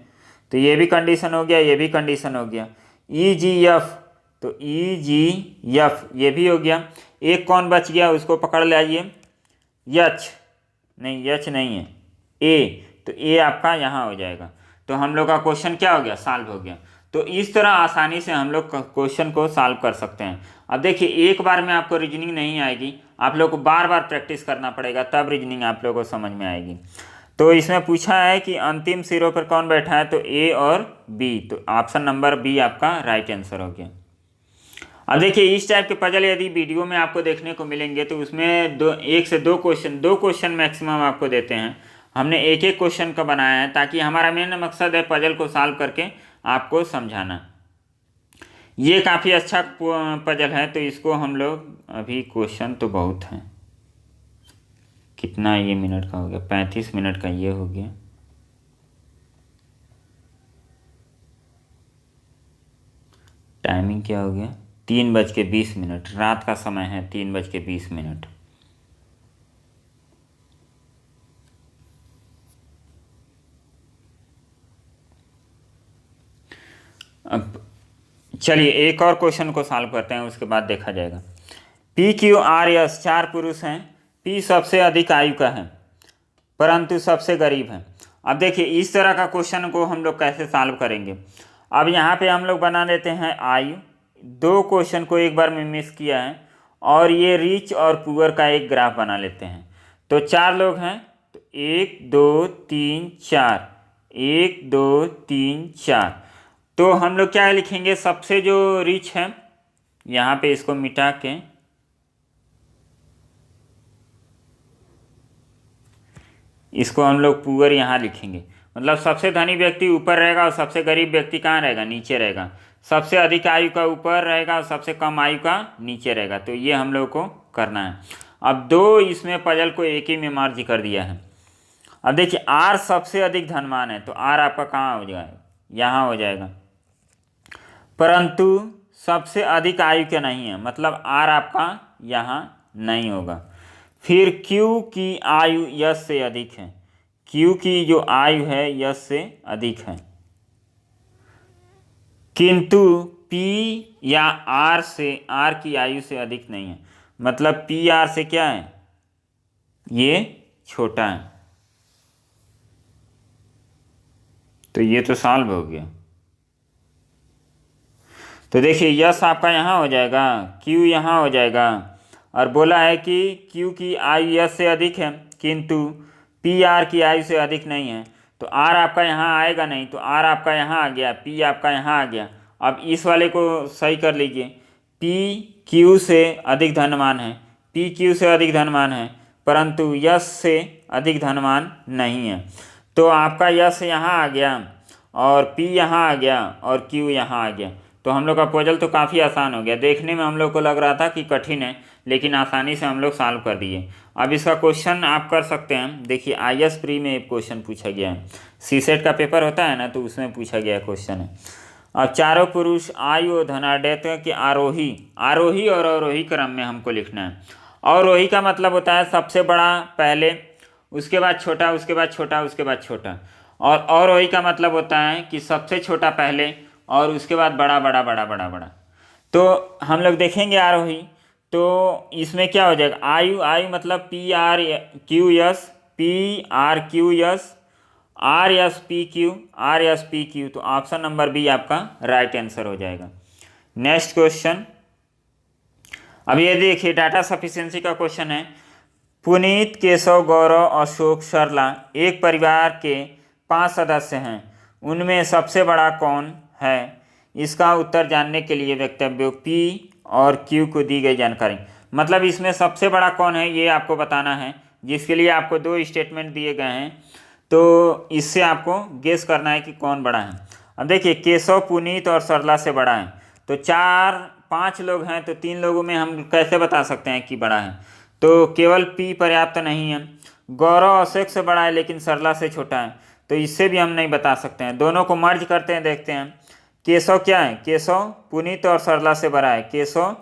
तो ये भी कंडीशन हो गया, ये भी कंडीशन हो गया। ई जी एफ, तो ई जी एफ ये भी हो गया। एक कौन बच गया, उसको पकड़ लाइए, एच नहीं, एच नहीं है, ए, तो ए आपका यहाँ हो जाएगा। तो हम लोग का क्वेश्चन क्या हो गया, सॉल्व हो गया। तो इस तरह आसानी से हम लोग क्वेश्चन को सॉल्व कर सकते हैं। अब देखिए एक बार में आपको रीजनिंग नहीं आएगी, आप लोग को बार बार प्रैक्टिस करना पड़ेगा, तब रीजनिंग आप लोगों को समझ में आएगी। तो इसमें पूछा है कि अंतिम सिरों पर कौन बैठा है, तो ए और बी, तो ऑप्शन नंबर बी आपका राइट आंसर हो गया। अब देखिए इस टाइप के पजल यदि वीडियो में आपको देखने को मिलेंगे तो उसमें एक से दो क्वेश्चन मैक्सिमम आपको देते हैं। हमने एक एक क्वेश्चन का बनाया है ताकि हमारा मेन मकसद है पजल को सॉल्व करके आपको समझाना। ये काफ़ी अच्छा पजल है, तो इसको हम लोग अभी क्वेश्चन तो बहुत हैं, कितना ये मिनट का हो गया, 35 मिनट का ये हो गया। टाइमिंग क्या हो गया, 3:20, रात का समय है, 3:20। अब चलिए एक और क्वेश्चन को सॉल्व करते हैं, उसके बाद देखा जाएगा। PQRS 4 पुरुष हैं। P सबसे अधिक आयु का है परंतु सबसे गरीब है। अब देखिए इस तरह का क्वेश्चन को हम लोग कैसे सॉल्व करेंगे। अब यहाँ पे हम लोग बना लेते हैं आयु, दो क्वेश्चन को एक बार में मिस किया है, और ये रिच और पुअर का एक ग्राफ बना लेते हैं। तो 4 लोग हैं, तो 1 2 3 4, 1 2 3 4। तो हम लोग क्या लिखेंगे, सबसे जो रिच है यहाँ पे इसको मिटा के इसको हम लोग पुअर यहाँ लिखेंगे। मतलब सबसे धनी व्यक्ति ऊपर रहेगा और सबसे गरीब व्यक्ति कहाँ रहेगा, नीचे रहेगा। सबसे अधिक आयु का ऊपर रहेगा और सबसे कम आयु का नीचे रहेगा। तो ये हम लोग को करना है। अब दो इसमें पजल को एक ही में मर्ज कर दिया है। अब देखिए आर सबसे अधिक धनवान है, तो आर आपका कहाँ हो जाएगा, यहाँ हो जाएगा, परंतु सबसे अधिक आयु के नहीं है, मतलब आर आपका यहाँ नहीं होगा। फिर Q की आयु यश से अधिक है, Q की जो आयु है यश से अधिक है, किंतु P या R की आयु से अधिक नहीं है। मतलब P R से क्या है, ये छोटा है। तो ये तो सॉल्व हो गया। तो देखिए यश आपका यहाँ हो जाएगा, Q यहाँ हो जाएगा, और बोला है कि Q की आयु यश से अधिक है किंतु P R की आयु से अधिक नहीं है। तो R आपका यहाँ आएगा नहीं, तो R आपका यहाँ आ गया, P आपका यहाँ आ गया। अब इस वाले को सही कर लीजिए, P Q से अधिक धनवान है, P Q से अधिक धनवान है, परंतु यश से अधिक धनवान नहीं है। तो आपका यश यहाँ आ गया और P यहाँ आ गया और Q यहाँ आ गया। तो हम लोग का पजल तो काफ़ी आसान हो गया। देखने में हम लोग को लग रहा था कि कठिन है, लेकिन आसानी से हम लोग सॉल्व कर दिए। अब इसका क्वेश्चन आप कर सकते हैं। देखिए IS प्री में एक क्वेश्चन पूछा गया है, CSET का पेपर होता है ना, तो उसमें पूछा गया क्वेश्चन है। अब चारों पुरुष आयु और धनाढ्यता के आरोही और अवरोही क्रम में हमको लिखना है। अवरोही का मतलब होता है सबसे बड़ा पहले, उसके बाद छोटा, उसके बाद छोटा, उसके बाद छोटा। और अवरोही का मतलब होता है कि सबसे छोटा पहले और उसके बाद बड़ा बड़ा बड़ा बड़ा बड़ा। तो हम लोग देखेंगे आरोही, तो इसमें क्या हो जाएगा, आयु मतलब PRQS, PRQS, RSPQ। तो ऑप्शन नंबर बी आपका राइट आंसर हो जाएगा। नेक्स्ट क्वेश्चन, अब ये देखिए डाटा सफिशिएंसी का क्वेश्चन है। पुनीत, केशव, गौरव, अशोक, सरला एक परिवार के 5 सदस्य हैं, उनमें सबसे बड़ा कौन है। इसका उत्तर जानने के लिए वक्तव्यों P और Q को दी गई जानकारी, मतलब इसमें सबसे बड़ा कौन है ये आपको बताना है, जिसके लिए आपको 2 स्टेटमेंट दिए गए हैं। तो इससे आपको गेस करना है कि कौन बड़ा है। अब देखिए केशव पुनीत और सरला से बड़ा है, तो 4-5 लोग हैं, तो 3 लोगों में हम कैसे बता सकते हैं कि बड़ा है। तो केवल P पर्याप्त नहीं है। गौरव अशोक से बड़ा है लेकिन सरला से छोटा है, तो इससे भी हम नहीं बता सकते हैं। दोनों को मर्ज करते हैं, देखते हैं। केशव क्या है, केशव पुनीत और सरला से बड़ा है, केशव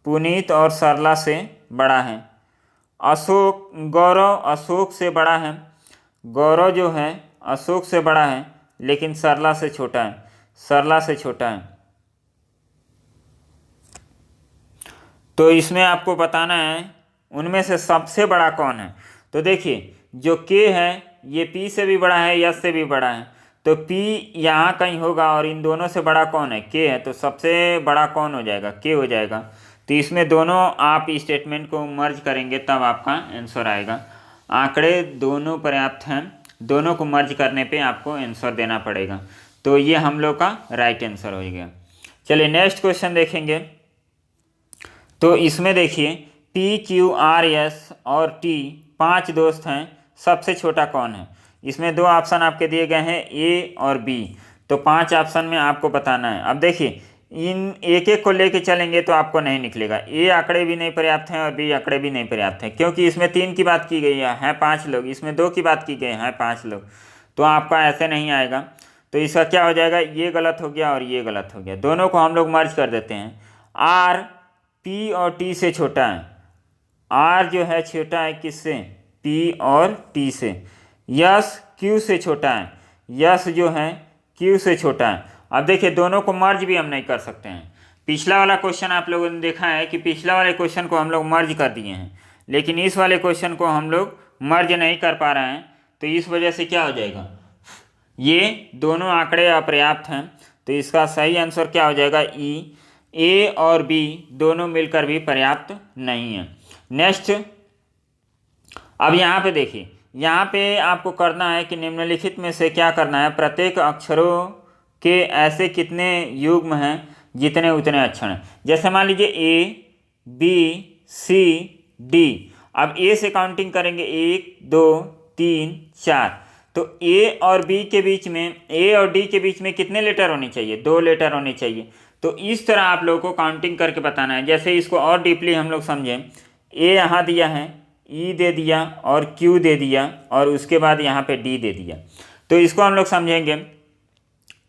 पुनीत और सरला से बड़ा है। अशोक, गौरव अशोक से बड़ा है, गौरव जो है अशोक से बड़ा है लेकिन सरला से छोटा है, सरला से छोटा है। तो इसमें आपको बताना है उनमें से सबसे बड़ा कौन है। तो देखिए जो K है ये P से भी बड़ा है, S से भी बड़ा है, तो P यहाँ कहीं होगा और इन दोनों से बड़ा कौन है, K है, तो सबसे बड़ा कौन हो जाएगा, K हो जाएगा। तो इसमें दोनों आप स्टेटमेंट को मर्ज करेंगे तब आपका आंसर आएगा। आंकड़े दोनों पर्याप्त हैं, दोनों को मर्ज करने पे आपको आंसर देना पड़ेगा। तो ये हम लोग का राइट आंसर हो गया। चलिए नेक्स्ट क्वेश्चन देखेंगे। तो इसमें देखिए पी क्यू आर एस और टी 5 दोस्त हैं, सबसे छोटा कौन है। इसमें 2 ऑप्शन आपके दिए गए हैं ए और बी, तो 5 ऑप्शन में आपको बताना है। अब देखिए इन एक एक को लेके चलेंगे तो आपको नहीं निकलेगा, ए आंकड़े भी नहीं पर्याप्त हैं और बी आंकड़े भी नहीं पर्याप्त हैं, क्योंकि इसमें 3 की बात की गई है 5 लोग, इसमें 2 की बात की गई है 5 लोग, तो आपका ऐसे नहीं आएगा। तो इसका क्या हो जाएगा, ये गलत हो गया और ये गलत हो गया, दोनों को हम लोग मर्ज कर देते हैं। आर पी और टी से छोटा है, आर जो है छोटा है किससे, पी और टी से। यस क्यू से छोटा है, यस जो है क्यू से छोटा है। अब देखिए दोनों को मर्ज भी हम नहीं कर सकते हैं। पिछला वाला क्वेश्चन आप लोगों ने देखा है कि पिछला वाले क्वेश्चन को हम लोग मर्ज कर दिए हैं, लेकिन इस वाले क्वेश्चन को हम लोग मर्ज नहीं कर पा रहे हैं, तो इस वजह से क्या हो जाएगा, ये दोनों आंकड़े अपर्याप्त हैं। तो इसका सही आंसर क्या हो जाएगा, ई। ए और बी दोनों मिलकर भी पर्याप्त नहीं है। नेक्स्ट, अब यहाँ पे देखिए, यहाँ पे आपको करना है कि निम्नलिखित में से क्या करना है, प्रत्येक अक्षरों के ऐसे कितने युग्म हैं जितने उतने अक्षर हैं। जैसे मान लीजिए ए बी सी डी, अब ए से काउंटिंग करेंगे 1 2 3 4, तो ए और बी के बीच में, ए और डी के बीच में कितने लेटर होने चाहिए, 2 लेटर होने चाहिए। तो इस तरह आप लोगों को काउंटिंग करके बताना है। जैसे इसको और डीपली हम लोग समझें, ए यहाँ दिया है, ई दे दिया और क्यू दे दिया और उसके बाद यहाँ पे डी दे दिया, तो इसको हम लोग समझेंगे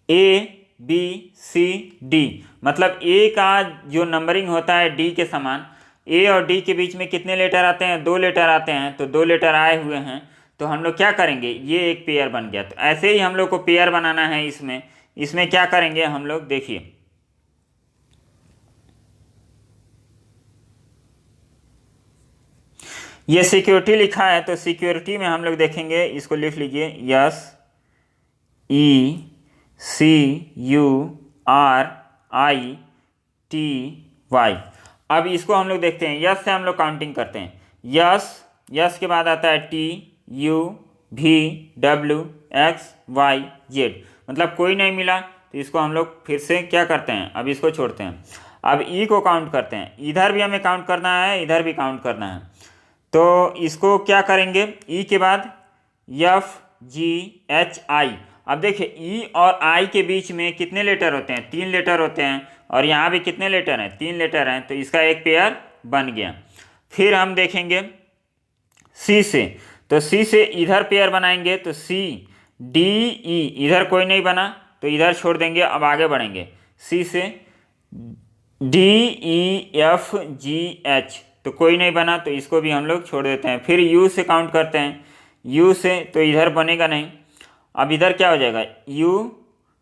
ए बी सी डी, मतलब ए का जो नंबरिंग होता है डी के समान, ए और डी के बीच में कितने लेटर आते हैं, 2 लेटर आते हैं, तो 2 लेटर आए हुए हैं, तो हम लोग क्या करेंगे, ये एक पेयर बन गया। तो ऐसे ही हम लोग को पेयर बनाना है। इसमें क्या करेंगे हम लोग, देखिए ये सिक्योरिटी लिखा है, तो सिक्योरिटी में हम लोग देखेंगे, इसको लिख लीजिए, S E C U R I T Y. अब इसको हम लोग देखते हैं, यस से हम लोग काउंटिंग करते हैं, यस के बाद आता है टी यू भी डब्ल्यू एक्स वाई जेड, मतलब कोई नहीं मिला तो इसको हम लोग फिर से क्या करते हैं, अब इसको छोड़ते हैं। अब ई को काउंट करते हैं, इधर भी हमें काउंट करना है, इधर भी काउंट करना है, तो इसको क्या करेंगे, ई के बाद एफ जी एच आई। अब देखिए ई और आई के बीच में कितने लेटर होते हैं, 3 लेटर होते हैं, और यहाँ भी कितने लेटर हैं, 3 लेटर हैं, तो इसका एक पेयर बन गया। फिर हम देखेंगे सी से, तो सी से इधर पेयर बनाएंगे, तो सी डी ई, इधर कोई नहीं बना तो इधर छोड़ देंगे। अब आगे बढ़ेंगे, सी से D E F G H, तो कोई नहीं बना तो इसको भी हम लोग छोड़ देते हैं। फिर यू से काउंट करते हैं, यू से तो इधर बनेगा नहीं, अब इधर क्या हो जाएगा, U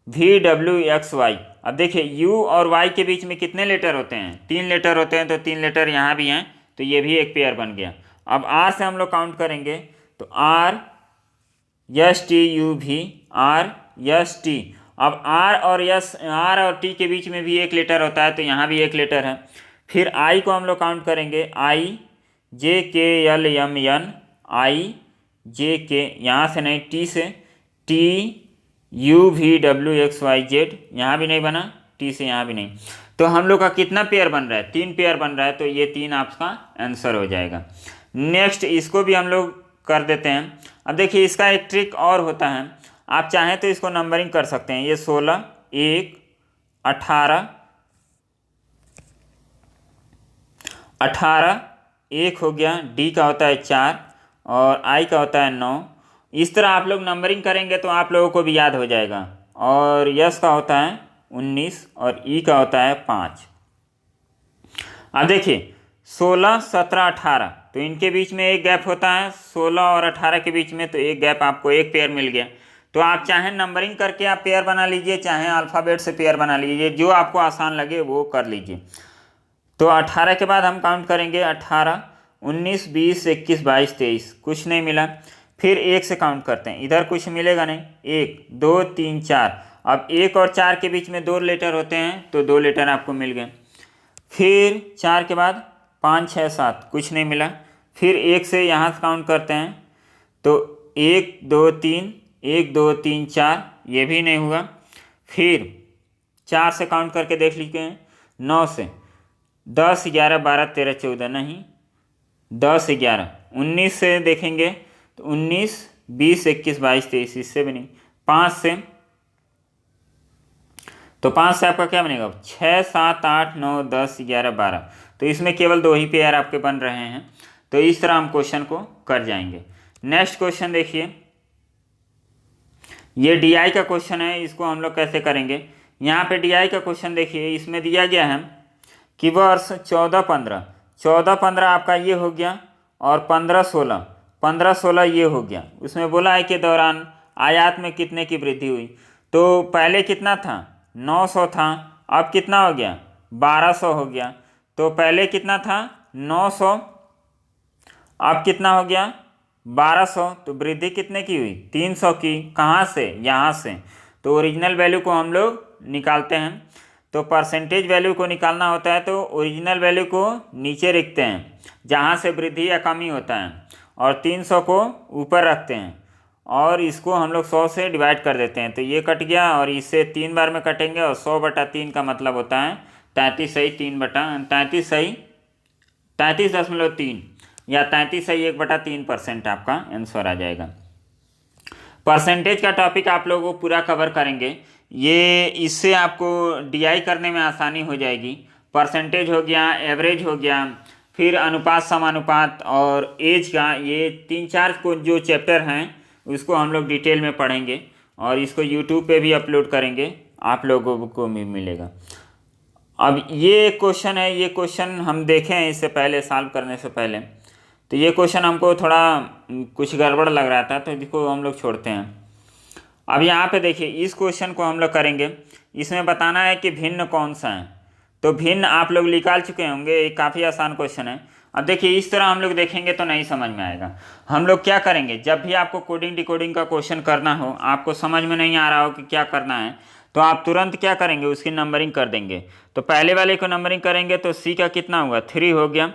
V W X Y. अब देखिए यू और वाई के बीच में कितने लेटर होते हैं, 3 लेटर होते हैं, तो 3 लेटर यहाँ भी हैं, तो ये भी एक पेयर बन गया। अब आर से हम लोग काउंट करेंगे, तो आर यस टी यू भी, आर यस टी। अब आर और टी के बीच में भी एक लेटर होता है, तो यहाँ भी एक लेटर है। फिर आई को हम लोग काउंट करेंगे, I J K L M N, I J K, यहाँ से नहीं, टी से T U V W X Y Z, यहाँ भी नहीं बना, टी से यहाँ भी नहीं, तो हम लोग का कितना पेयर बन रहा है, 3 पेयर बन रहा है, तो ये 3 आपका आंसर हो जाएगा। नेक्स्ट इसको भी हम लोग कर देते हैं। अब देखिए इसका एक ट्रिक और होता है, आप चाहें तो इसको नंबरिंग कर सकते हैं, ये 16 1 18 18 1 हो गया, डी का होता है 4 और आई का होता है 9। इस तरह आप लोग नंबरिंग करेंगे तो आप लोगों को भी याद हो जाएगा। और यस का होता है 19 और ई का होता है 5। अब देखिए 16 17 18, तो इनके बीच में एक गैप होता है, 16 और 18 के बीच में, तो एक गैप, आपको एक पेयर मिल गया। तो आप चाहें नंबरिंग करके आप पेयर बना लीजिए, चाहें अल्फ़ाबेट से पेयर बना लीजिए, जो आपको आसान लगे वो कर लीजिए। तो 18 के बाद हम काउंट करेंगे, 18 19 20 21 22 23, कुछ नहीं मिला। फिर 1 से काउंट करते हैं, इधर कुछ मिलेगा नहीं, 1 2 3 4। अब 1 और 4 के बीच में 2 लेटर होते हैं, तो 2 लेटर आपको मिल गए। फिर 4 के बाद 5 6 7, कुछ नहीं मिला। फिर 1 से यहाँ से काउंट करते हैं, तो 1 2 3 1 2 3 4, ये भी नहीं हुआ। फिर 4 से काउंट करके देख लीजिए, 9 से 10, 11, 12, 13, 14 नहीं, 10, 11, 19 से देखेंगे तो 19, 20, 21, 22, 23, इससे भी नहीं, 5 से, तो 5 से आपका क्या बनेगा 6, 7, 8, 9, 10, 11, 12, तो इसमें केवल 2 ही पेयर आपके बन रहे हैं। तो इस तरह हम क्वेश्चन को कर जाएंगे। नेक्स्ट क्वेश्चन देखिए, ये DI का क्वेश्चन है, इसको हम लोग कैसे करेंगे। यहाँ पे DI का क्वेश्चन देखिए, इसमें दिया गया है कि वर्ष 14-15, 14-15 आपका ये हो गया, और 15-16, 15-16 ये हो गया। उसमें बोला है कि दौरान आयात में कितने की वृद्धि हुई। तो पहले कितना था 900 था, अब कितना हो गया 1200 हो गया। तो पहले कितना था 900, अब कितना हो गया 1200, तो वृद्धि कितने की हुई 300 की। कहाँ से, यहाँ से। तो ओरिजिनल वैल्यू को हम लोग निकालते हैं। तो परसेंटेज वैल्यू को निकालना होता है तो ओरिजिनल वैल्यू को नीचे रखते हैं जहाँ से वृद्धि या कमी होता है, और 300 को ऊपर रखते हैं, और इसको हम लोग 100 से डिवाइड कर देते हैं। तो ये कट गया, और इससे 3 बार में कटेंगे, और 100/3 का मतलब होता है 33.3 या 33.1/3% आपका आंसर आ जाएगा। परसेंटेज का टॉपिक आप लोगों को पूरा कवर करेंगे, ये इससे आपको DI करने में आसानी हो जाएगी। परसेंटेज हो गया, एवरेज हो गया, फिर अनुपात समानुपात और एज का, ये 3-4 को जो चैप्टर हैं उसको हम लोग डिटेल में पढ़ेंगे, और इसको यूट्यूब पे भी अपलोड करेंगे, आप लोगों को भी मिलेगा। अब ये क्वेश्चन है, ये क्वेश्चन हम देखे हैं इससे पहले, सॉल्व करने से पहले, तो ये क्वेश्चन हमको थोड़ा कुछ गड़बड़ लग रहा था, तो इसको हम लोग छोड़ते हैं। अब यहाँ पे देखिए, इस क्वेश्चन को हम लोग करेंगे, इसमें बताना है कि भिन्न कौन सा है। तो भिन्न आप लोग निकाल चुके होंगे, ये काफ़ी आसान क्वेश्चन है। अब देखिए, इस तरह हम लोग देखेंगे तो नहीं समझ में आएगा। हम लोग क्या करेंगे, जब भी आपको कोडिंग डिकोडिंग का क्वेश्चन करना हो, आपको समझ में नहीं आ रहा हो कि क्या करना है, तो आप तुरंत क्या करेंगे, उसकी नंबरिंग कर देंगे। तो पहले वाले को नंबरिंग करेंगे तो C का कितना होगा 3 हो गया,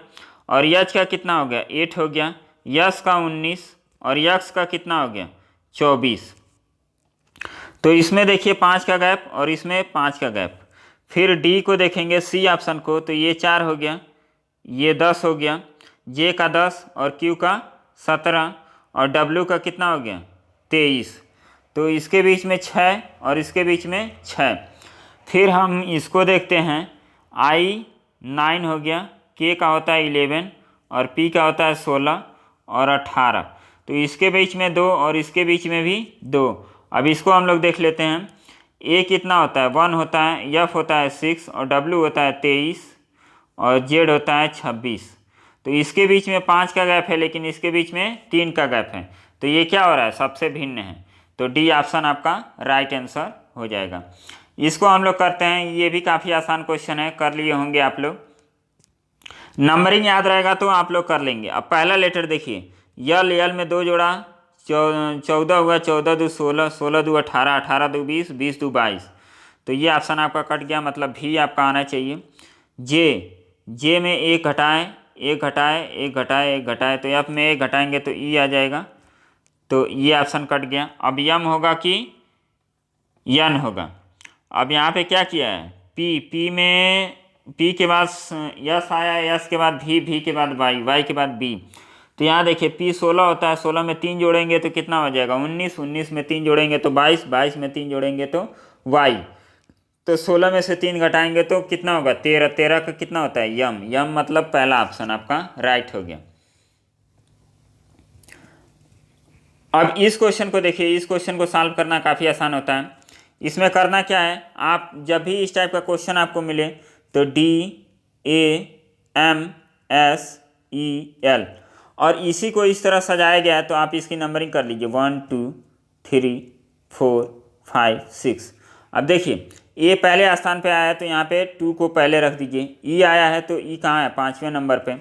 और H का कितना हो गया 8 हो गया, यस का 19, और यक्स का कितना हो गया 24। तो इसमें देखिए 5 का गैप, और इसमें 5 का गैप। फिर D को देखेंगे, C ऑप्शन को, तो ये 4 हो गया, ये 10 हो गया, J का 10, और Q का 17, और W का कितना हो गया 23। तो इसके बीच में 6, और इसके बीच में 6। फिर हम इसको देखते हैं, I 9 हो गया, K का होता है 11, और P का होता है 16 और 18। तो इसके बीच में 2, और इसके बीच में भी 2। अब इसको हम लोग देख लेते हैं। A कितना होता है 1 होता है, F होता है 6, और W होता है 23, और Z होता है 26। तो इसके बीच में 5 का गैप है, लेकिन इसके बीच में 3 का गैप है। तो ये क्या हो रहा है, सबसे भिन्न है। तो D ऑप्शन आपका राइट आंसर हो जाएगा। इसको हम लोग करते हैं, ये भी काफ़ी आसान क्वेश्चन है, कर लिए होंगे आप लोग। नंबरिंग याद रहेगा तो आप लोग कर लेंगे। अब पहला लेटर देखिए, यल में 2 जोड़ा 14 हुआ, 14 दूँ 16, 16 दूँ 18, 18 दूँ 20, 20 दूँ 22। तो ये ऑप्शन आपका कट गया, मतलब भी आपका आना चाहिए। जे में 1 घटाएं, 1 घटाएं, 1 घटाएं, 1 घटाएं, तो एफ में 1 घटाएंगे तो ई आ जाएगा। तो ये ऑप्शन कट गया। अब यम होगा कि यन होगा। अब यहाँ पे क्या किया है, पी में पी के बाद यस आया, यस के बाद भी के बाद वाई, वाई के बाद बी। तो यहाँ देखिए P 16 होता है, 16 में 3 जोड़ेंगे तो कितना हो जाएगा 19, 19 में 3 जोड़ेंगे तो 22, 22 में 3 जोड़ेंगे तो वाई। तो 16 में से 3 घटाएंगे तो कितना होगा 13, 13 का कितना होता है यम, यम मतलब पहला ऑप्शन आपका राइट हो गया। अब इस क्वेश्चन को देखिए, इस क्वेश्चन को सॉल्व करना काफ़ी आसान होता है। इसमें करना क्या है, आप जब भी इस टाइप का क्वेश्चन आपको मिले तो DAMSEL, और इसी को इस तरह सजाया गया है, तो आप इसकी नंबरिंग कर लीजिए 1 2 3 4 5 6। अब देखिए ए पहले स्थान पे आया है तो यहाँ पे 2 को पहले रख दीजिए। ई आया है तो ई कहाँ है 5वें नंबर पे।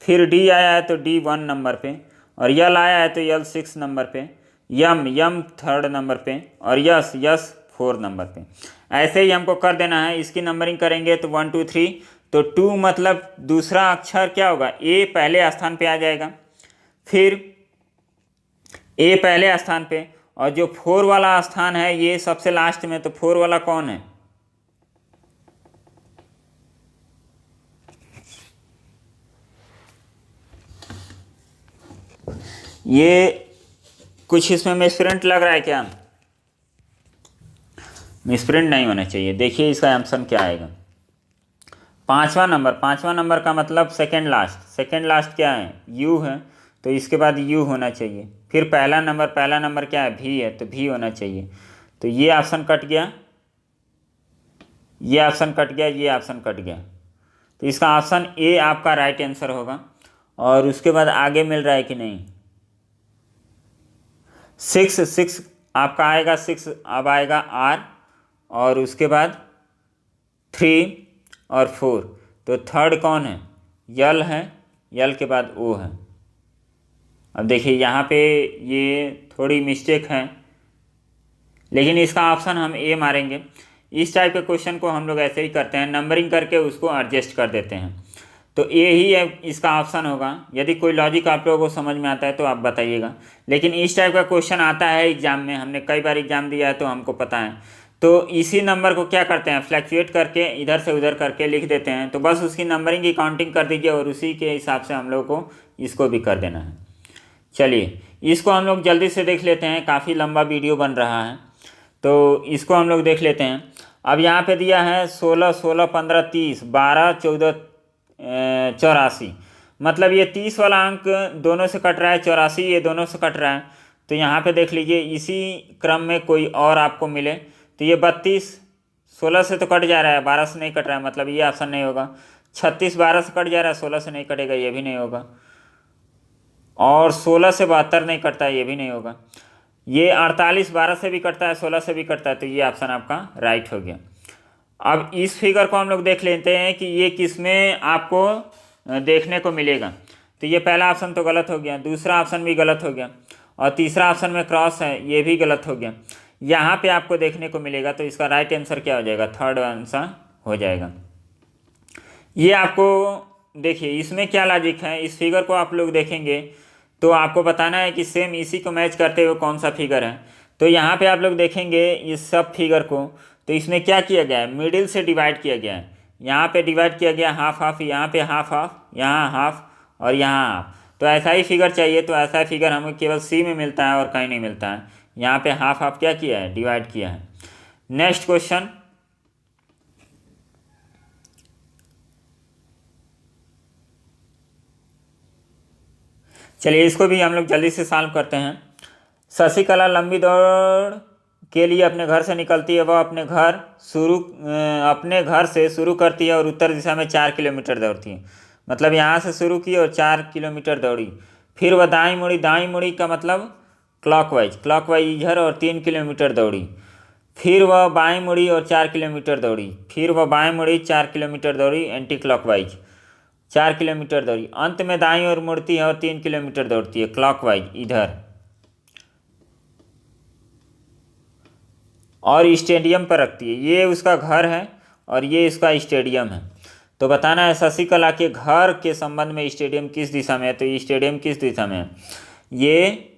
फिर डी आया है तो डी 1 नंबर पे, और यल आया है तो यल 6 नंबर पे, यम 3rd नंबर पे, और यस 4 नंबर पे। ऐसे ही हमको कर देना है। इसकी नंबरिंग करेंगे तो 1 2 3, तो 2 मतलब दूसरा अक्षर क्या होगा ए पहले स्थान पे आ जाएगा, फिर ए पहले स्थान पे, और जो 4 वाला स्थान है ये सबसे लास्ट में। तो 4 वाला कौन है, ये कुछ इसमें मिसप्रिंट लग रहा है क्या? मिसप्रिंट नहीं होना चाहिए। देखिए इसका ऑप्शन क्या आएगा, पाँचवा नंबर का मतलब सेकंड लास्ट क्या है? यू है, तो इसके बाद यू होना चाहिए। फिर पहला नंबर क्या है? भी है, तो भी होना चाहिए। तो ये ऑप्शन कट गया, ये ऑप्शन कट गया, ये ऑप्शन कट गया। तो इसका ऑप्शन ए आपका राइट आंसर होगा। और उसके बाद आगे मिल रहा है कि नहीं, सिक्स आपका आएगा, सिक्स अब आएगा आर, और उसके बाद 3 और 4। तो थर्ड कौन है? यल है, यल के बाद ओ है। अब देखिए यहाँ पे ये थोड़ी मिस्टेक है, लेकिन इसका ऑप्शन हम ए मारेंगे। इस टाइप के क्वेश्चन को हम लोग ऐसे ही करते हैं, नंबरिंग करके उसको एडजस्ट कर देते हैं। तो ए ही है इसका ऑप्शन होगा। यदि कोई लॉजिक आप लोगों को समझ में आता है तो आप बताइएगा। लेकिन इस टाइप का क्वेश्चन आता है एग्जाम में, हमने कई बार एग्जाम दिया है तो हमको पता है। तो इसी नंबर को क्या करते हैं, फ्लैक्चुएट करके इधर से उधर करके लिख देते हैं। तो बस उसकी नंबरिंग की काउंटिंग कर दीजिए और उसी के हिसाब से हम लोग को इसको भी कर देना है। चलिए इसको हम लोग जल्दी से देख लेते हैं, काफ़ी लंबा वीडियो बन रहा है तो इसको हम लोग देख लेते हैं। अब यहाँ पे दिया है 16, 16, 15, 30, 12, 14, 84। मतलब ये 30 वाला अंक दोनों से कट रहा है, 84 ये दोनों से कट रहा है। तो यहाँ पे देख लीजिए इसी क्रम में कोई और आपको मिले तो ये 32 16 से तो कट जा रहा है, 12 से नहीं कट रहा है, मतलब ये ऑप्शन नहीं होगा। 36 12 से कट जा रहा है, 16 से नहीं कटेगा, ये भी नहीं होगा। और 16 से 72 नहीं कटता है, ये भी नहीं होगा। ये 48 12 से भी कटता है, 16 से भी कटता है, तो ये ऑप्शन आपका राइट हो गया। अब इस फिगर को हम लोग देख लेते हैं कि ये किस में आपको देखने को मिलेगा। तो ये पहला ऑप्शन तो गलत हो गया, दूसरा ऑप्शन भी गलत हो गया, और तीसरा ऑप्शन में क्रॉस है, ये भी गलत हो गया। यहाँ पे आपको देखने को मिलेगा, तो इसका राइट आंसर क्या हो जाएगा? थर्ड आंसर हो जाएगा। ये आपको देखिए इसमें क्या लॉजिक है, इस फिगर को आप लोग देखेंगे तो आपको बताना है कि सेम इसी को मैच करते हुए कौन सा फिगर है। तो यहाँ पे आप लोग देखेंगे इस सब फिगर को, तो इसमें क्या किया गया है, मिडिल से डिवाइड किया गया है। यहाँ पे डिवाइड किया गया हाफ हाफ, यहाँ पे हाफ हाफ, यहाँ हाफ और यहाँ हाफ। तो ऐसा ही फिगर चाहिए, तो ऐसा फिगर हमें केवल सी में मिलता है और कहीं नहीं मिलता है। यहाँ पे हाफ हाफ क्या किया है, डिवाइड किया है। नेक्स्ट क्वेश्चन, चलिए इसको भी हम लोग जल्दी से सॉल्व करते हैं। शशिकला लंबी दौड़ के लिए अपने घर से निकलती है। वह अपने घर से शुरू करती है और उत्तर दिशा में 4 किलोमीटर दौड़ती है। मतलब यहाँ से शुरू की और 4 किलोमीटर दौड़ी। फिर वह दाई मुड़ी का मतलब क्लॉकवाइज इधर और 3 किलोमीटर दौड़ी। फिर वह बाएं मुड़ी और 4 किलोमीटर दौड़ी। फिर वह बाएं मुड़ी 4 किलोमीटर दौड़ी एंटी क्लॉकवाइज 4 किलोमीटर दौड़ी। अंत में दाईं ओर मुड़ती है और 3 किलोमीटर दौड़ती है क्लॉकवाइज इधर, और स्टेडियम पर रखती है। ये उसका घर है और ये इसका स्टेडियम है। तो बताना है शशिकला के घर के संबंध में स्टेडियम किस दिशा में है। तो ये स्टेडियम किस दिशा में है, ये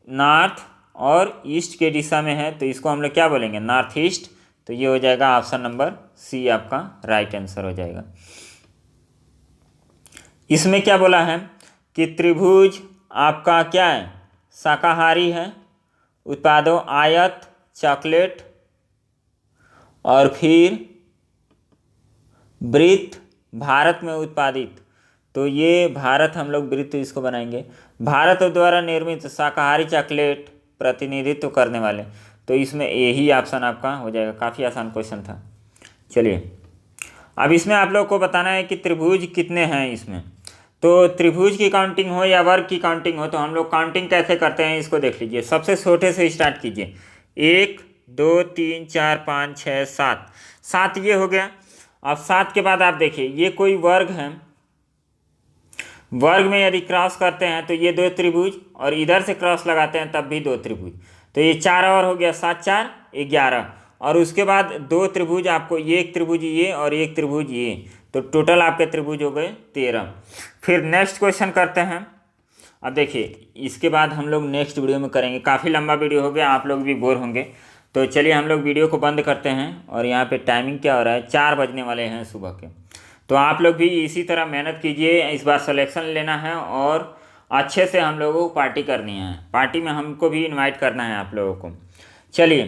नॉर्थ और ईस्ट के दिशा में है, तो इसको हम लोग क्या बोलेंगे, नॉर्थ ईस्ट। तो ये हो जाएगा ऑप्शन नंबर सी आपका राइट आंसर हो जाएगा। इसमें क्या बोला है कि त्रिभुज आपका क्या है, शाकाहारी है। उत्पादों आयत, चॉकलेट और फिर वृत्त भारत में उत्पादित। तो ये भारत हम लोग वृत्त इसको बनाएंगे। भारत द्वारा निर्मित शाकाहारी चॉकलेट प्रतिनिधित्व करने वाले। तो इसमें यही ऑप्शन आपका हो जाएगा। काफ़ी आसान क्वेश्चन था। चलिए अब इसमें आप लोग को बताना है कि त्रिभुज कितने हैं इसमें। तो त्रिभुज की काउंटिंग हो या वर्ग की काउंटिंग हो, तो हम लोग काउंटिंग कैसे करते हैं इसको देख लीजिए। सबसे छोटे से स्टार्ट कीजिए, 1 2 3 4 5 6 7, 7 ये हो गया। अब 7 के बाद आप देखिए ये कोई वर्ग है, वर्ग में यदि क्रॉस करते हैं तो ये 2 त्रिभुज, और इधर से क्रॉस लगाते हैं तब भी 2 त्रिभुज। तो ये 4 और हो गया, 7 4 11, और उसके बाद 2 त्रिभुज आपको, ये एक त्रिभुज ये और एक त्रिभुज ये, तो टोटल आपके त्रिभुज हो गए 13। फिर नेक्स्ट क्वेश्चन करते हैं। अब देखिए इसके बाद हम लोग नेक्स्ट वीडियो में करेंगे। काफ़ी लंबा वीडियो हो गया, आप लोग भी बोर होंगे, तो चलिए हम लोग वीडियो को बंद करते हैं। और यहाँ पे टाइमिंग क्या हो रहा है, 4 बजने वाले हैं सुबह के। तो आप लोग भी इसी तरह मेहनत कीजिए, इस बार सिलेक्शन लेना है और अच्छे से हम लोगों को पार्टी करनी है, पार्टी में हमको भी इनवाइट करना है आप लोगों को। चलिए,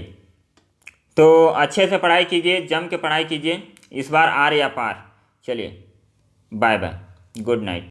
तो अच्छे से पढ़ाई कीजिए, जम के पढ़ाई कीजिए, इस बार आर या पार। चलिए, बाय बाय, गुड नाइट।